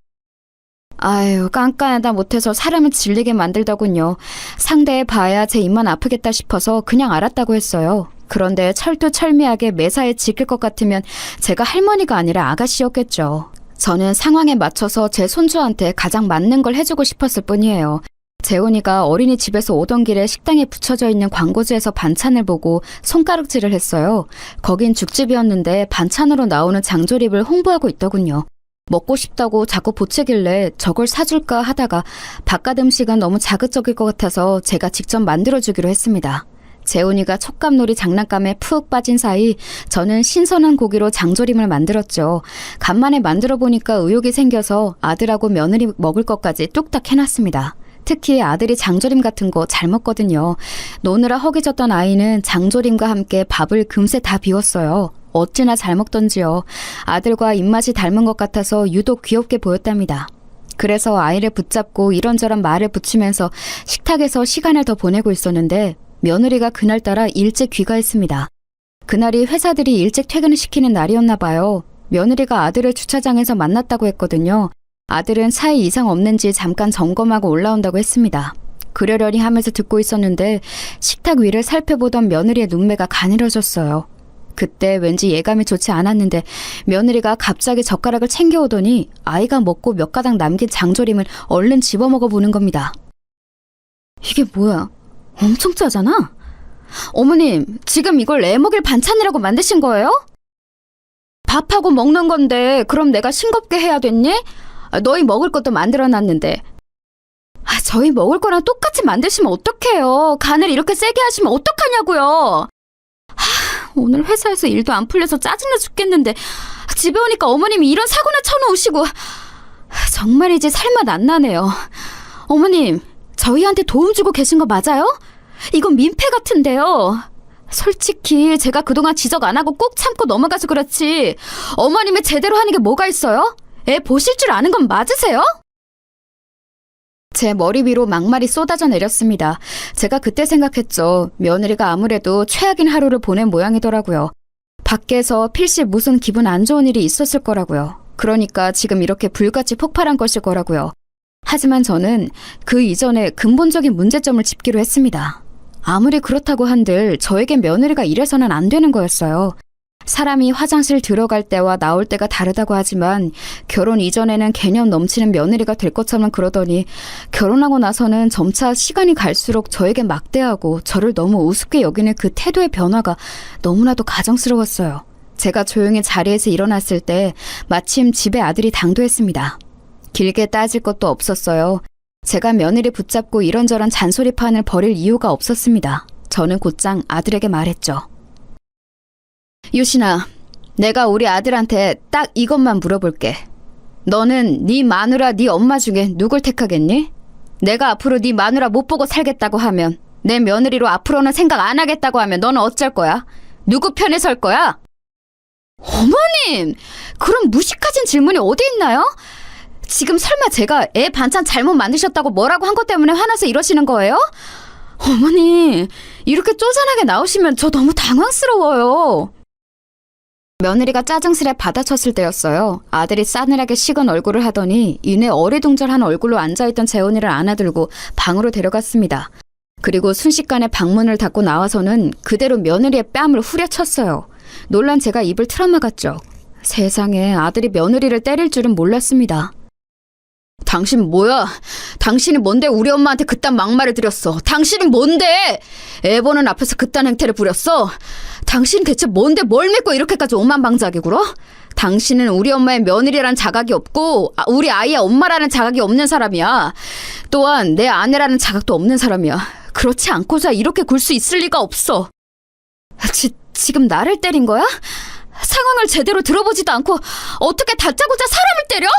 아유, 깐깐하다 못해서 사람을 질리게 만들더군요. 상대해 봐야 제 입만 아프겠다 싶어서 그냥 알았다고 했어요. 그런데 철두철미하게 매사에 지킬 것 같으면 제가 할머니가 아니라 아가씨였겠죠. 저는 상황에 맞춰서 제 손주한테 가장 맞는 걸 해주고 싶었을 뿐이에요. 재훈이가 어린이집에서 오던 길에 식당에 붙여져 있는 광고지에서 반찬을 보고 손가락질을 했어요. 거긴 죽집이었는데 반찬으로 나오는 장조림을 홍보하고 있더군요. 먹고 싶다고 자꾸 보채길래 저걸 사줄까 하다가 바깥 음식은 너무 자극적일 것 같아서 제가 직접 만들어주기로 했습니다. 재훈이가 촉감놀이 장난감에 푹 빠진 사이 저는 신선한 고기로 장조림을 만들었죠. 간만에 만들어 보니까 의욕이 생겨서 아들하고 며느리 먹을 것까지 뚝딱 해놨습니다. 특히 아들이 장조림 같은 거 잘 먹거든요. 노느라 허기졌던 아이는 장조림과 함께 밥을 금세 다 비웠어요. 어찌나 잘 먹던지요. 아들과 입맛이 닮은 것 같아서 유독 귀엽게 보였답니다. 그래서 아이를 붙잡고 이런저런 말을 붙이면서 식탁에서 시간을 더 보내고 있었는데 며느리가 그날따라 일찍 귀가했습니다. 그날이 회사들이 일찍 퇴근을 시키는 날이었나 봐요. 며느리가 아들을 주차장에서 만났다고 했거든요. 아들은 차에 이상 없는지 잠깐 점검하고 올라온다고 했습니다. 그러려니 하면서 듣고 있었는데 식탁 위를 살펴보던 며느리의 눈매가 가늘어졌어요. 그때 왠지 예감이 좋지 않았는데 며느리가 갑자기 젓가락을 챙겨오더니 아이가 먹고 몇 가닥 남긴 장조림을 얼른 집어먹어 보는 겁니다. 이게 뭐야? 엄청 짜잖아? 어머님, 지금 이걸 애 먹일 반찬이라고 만드신 거예요? 밥하고 먹는 건데 그럼 내가 싱겁게 해야 됐니? 너희 먹을 것도 만들어놨는데. 저희 먹을 거랑 똑같이 만드시면 어떡해요? 간을 이렇게 세게 하시면 어떡하냐고요? 오늘 회사에서 일도 안 풀려서 짜증나 죽겠는데 집에 오니까 어머님이 이런 사고나 쳐놓으시고 정말이지 살맛 안 나네요. 어머님, 저희한테 도움 주고 계신 거 맞아요? 이건 민폐 같은데요. 솔직히 제가 그동안 지적 안 하고 꾹 참고 넘어가서 그렇지 어머님이 제대로 하는 게 뭐가 있어요? 애 보실 줄 아는 건 맞으세요? 제 머리 위로 막말이 쏟아져 내렸습니다. 제가 그때 생각했죠. 며느리가 아무래도 최악인 하루를 보낸 모양이더라고요. 밖에서 필시 무슨 기분 안 좋은 일이 있었을 거라고요. 그러니까 지금 이렇게 불같이 폭발한 것일 거라고요. 하지만 저는 그 이전에 근본적인 문제점을 짚기로 했습니다. 아무리 그렇다고 한들 저에겐 며느리가 이래서는 안 되는 거였어요. 사람이 화장실 들어갈 때와 나올 때가 다르다고 하지만 결혼 이전에는 개념 넘치는 며느리가 될 것처럼 그러더니 결혼하고 나서는 점차 시간이 갈수록 저에게 막대하고 저를 너무 우습게 여기는 그 태도의 변화가 너무나도 가정스러웠어요. 제가 조용히 자리에서 일어났을 때 마침 집에 아들이 당도했습니다. 길게 따질 것도 없었어요. 제가 며느리 붙잡고 이런저런 잔소리판을 벌일 이유가 없었습니다. 저는 곧장 아들에게 말했죠. 유신아, 내가 우리 아들한테 딱 이것만 물어볼게. 너는 네 마누라 네 엄마 중에 누굴 택하겠니? 내가 앞으로 네 마누라 못 보고 살겠다고 하면, 내 며느리로 앞으로는 생각 안 하겠다고 하면 너는 어쩔 거야? 누구 편에 설 거야? 어머님! 그런 무식하진 질문이 어디 있나요? 지금 설마 제가 애 반찬 잘못 만드셨다고 뭐라고 한 것 때문에 화나서 이러시는 거예요? 어머니, 이렇게 쪼잔하게 나오시면 저 너무 당황스러워요. 며느리가 짜증스레 받아쳤을 때였어요. 아들이 싸늘하게 식은 얼굴을 하더니 이내 어리둥절한 얼굴로 앉아있던 재훈이를 안아들고 방으로 데려갔습니다. 그리고 순식간에 방문을 닫고 나와서는 그대로 며느리의 뺨을 후려쳤어요. 놀란 제가 입을 틀어막았죠. 세상에, 아들이 며느리를 때릴 줄은 몰랐습니다. 당신 뭐야? 당신이 뭔데 우리 엄마한테 그딴 막말을 들였어? 당신이 뭔데? 애 보는 앞에서 그딴 행태를 부렸어? 당신 대체 뭔데 뭘 믿고 이렇게까지 오만방자하게 굴어? 당신은 우리 엄마의 며느리라는 자각이 없고 우리 아이의 엄마라는 자각이 없는 사람이야. 또한 내 아내라는 자각도 없는 사람이야. 그렇지 않고서 이렇게 굴 수 있을 리가 없어. 지금 나를 때린 거야? 상황을 제대로 들어보지도 않고 어떻게 다짜고짜 사람을 때려?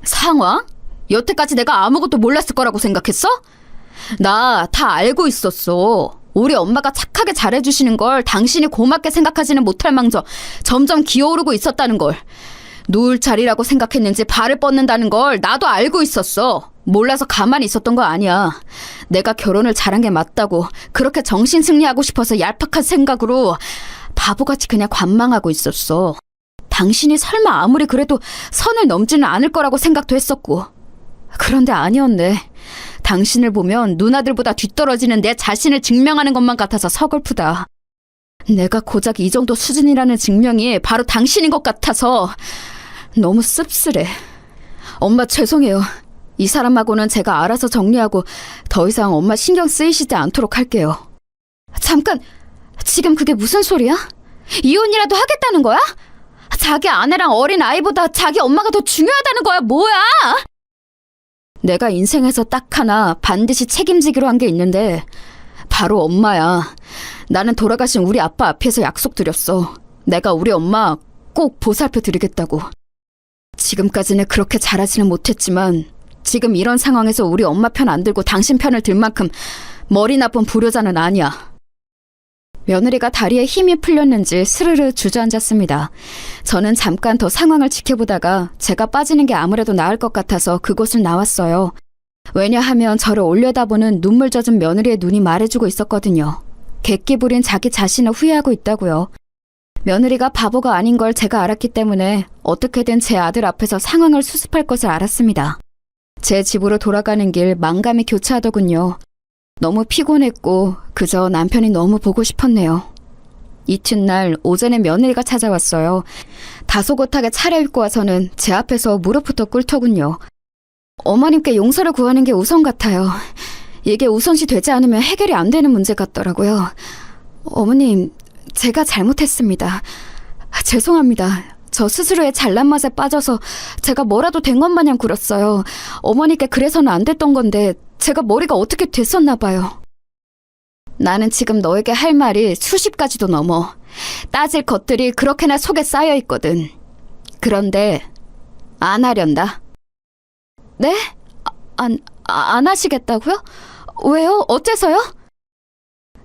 상황? 여태까지 내가 아무것도 몰랐을 거라고 생각했어? 나 다 알고 있었어. 우리 엄마가 착하게 잘해주시는 걸 당신이 고맙게 생각하지는 못할 망정 점점 기어오르고 있었다는 걸. 누울 자리라고 생각했는지 발을 뻗는다는 걸 나도 알고 있었어. 몰라서 가만히 있었던 거 아니야. 내가 결혼을 잘한 게 맞다고 그렇게 정신승리하고 싶어서 얄팍한 생각으로 바보같이 그냥 관망하고 있었어. 당신이 설마 아무리 그래도 선을 넘지는 않을 거라고 생각도 했었고. 그런데 아니었네. 당신을 보면 누나들보다 뒤떨어지는 내 자신을 증명하는 것만 같아서 서글프다. 내가 고작 이 정도 수준이라는 증명이 바로 당신인 것 같아서 너무 씁쓸해. 엄마 죄송해요. 이 사람하고는 제가 알아서 정리하고 더 이상 엄마 신경 쓰이시지 않도록 할게요. 잠깐, 지금 그게 무슨 소리야? 이혼이라도 하겠다는 거야? 자기 아내랑 어린 아이보다 자기 엄마가 더 중요하다는 거야, 뭐야? 내가 인생에서 딱 하나 반드시 책임지기로 한 게 있는데 바로 엄마야. 나는 돌아가신 우리 아빠 앞에서 약속드렸어. 내가 우리 엄마 꼭 보살펴 드리겠다고. 지금까지는 그렇게 잘하지는 못했지만 지금 이런 상황에서 우리 엄마 편 안 들고 당신 편을 들 만큼 머리 나쁜 불효자는 아니야. 며느리가 다리에 힘이 풀렸는지 스르르 주저앉았습니다. 저는 잠깐 더 상황을 지켜보다가 제가 빠지는 게 아무래도 나을 것 같아서 그곳을 나왔어요. 왜냐하면 저를 올려다보는 눈물 젖은 며느리의 눈이 말해주고 있었거든요. 객기 부린 자기 자신을 후회하고 있다고요. 며느리가 바보가 아닌 걸 제가 알았기 때문에 어떻게든 제 아들 앞에서 상황을 수습할 것을 알았습니다. 제 집으로 돌아가는 길 망감이 교차하더군요. 너무 피곤했고 그저 남편이 너무 보고 싶었네요. 이튿날 오전에 며느리가 찾아왔어요. 다소곳하게 차려입고 와서는 제 앞에서 무릎부터 꿇더군요. 어머님께 용서를 구하는 게 우선 같아요. 이게 우선시 되지 않으면 해결이 안 되는 문제 같더라고요. 어머님, 제가 잘못했습니다. 죄송합니다. 저 스스로의 잘난 맛에 빠져서 제가 뭐라도 된 것 마냥 굴었어요. 어머니께 그래서는 안 됐던 건데 제가 머리가 어떻게 됐었나 봐요. 나는 지금 너에게 할 말이 수십 가지도 넘어. 따질 것들이 그렇게나 속에 쌓여 있거든. 그런데 안 하련다. 네? 안 하시겠다고요? 왜요? 어째서요?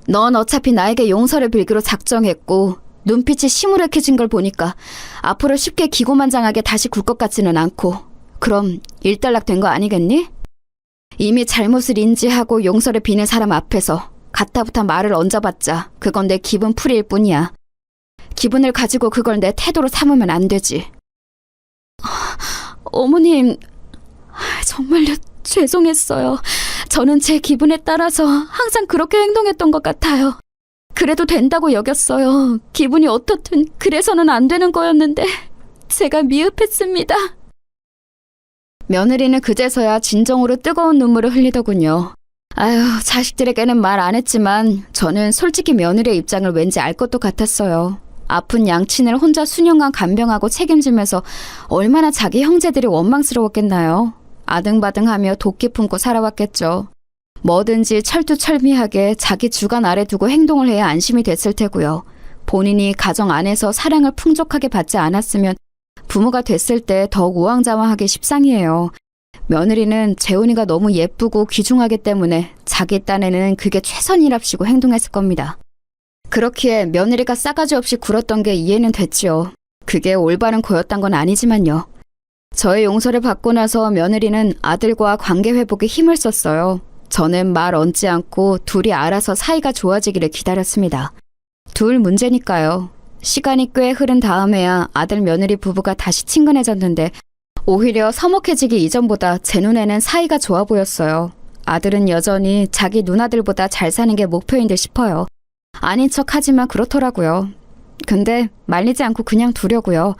넌 어차피 나에게 용서를 빌기로 작정했고 눈빛이 시무룩해진 걸 보니까 앞으로 쉽게 기고만장하게 다시 굴 것 같지는 않고, 그럼 일단락 된 거 아니겠니? 이미 잘못을 인지하고 용서를 비는 사람 앞에서 가타부타 말을 얹어봤자 그건 내 기분 풀이일 뿐이야. 기분을 가지고 그걸 내 태도로 삼으면 안 되지. 어머님, 정말요 죄송했어요. 저는 제 기분에 따라서 항상 그렇게 행동했던 것 같아요. 그래도 된다고 여겼어요. 기분이 어떻든 그래서는 안 되는 거였는데 제가 미흡했습니다. 며느리는 그제서야 진정으로 뜨거운 눈물을 흘리더군요. 아유, 자식들에게는 말 안 했지만 저는 솔직히 며느리의 입장을 왠지 알 것도 같았어요. 아픈 양친을 혼자 수년간 간병하고 책임지면서 얼마나 자기 형제들이 원망스러웠겠나요. 아등바등하며 도끼 품고 살아왔겠죠. 뭐든지 철두철미하게 자기 주관 아래 두고 행동을 해야 안심이 됐을 테고요. 본인이 가정 안에서 사랑을 풍족하게 받지 않았으면 부모가 됐을 때 더욱 우왕좌왕하기 십상이에요. 며느리는 재훈이가 너무 예쁘고 귀중하기 때문에 자기 딴에는 그게 최선이랍시고 행동했을 겁니다. 그렇기에 며느리가 싸가지 없이 굴었던 게 이해는 됐지요. 그게 올바른 거였단 건 아니지만요. 저의 용서를 받고 나서 며느리는 아들과 관계 회복에 힘을 썼어요. 저는 말 얹지 않고 둘이 알아서 사이가 좋아지기를 기다렸습니다. 둘 문제니까요. 시간이 꽤 흐른 다음에야 아들 며느리 부부가 다시 친근해졌는데 오히려 서먹해지기 이전보다 제 눈에는 사이가 좋아 보였어요. 아들은 여전히 자기 누나들보다 잘 사는 게 목표인 듯 싶어요. 아닌 척하지만 그렇더라고요. 근데 말리지 않고 그냥 두려고요.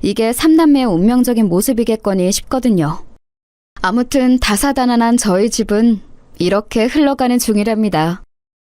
이게 삼남매의 운명적인 모습이겠거니 싶거든요. 아무튼 다사다난한 저희 집은 이렇게 흘러가는 중이랍니다.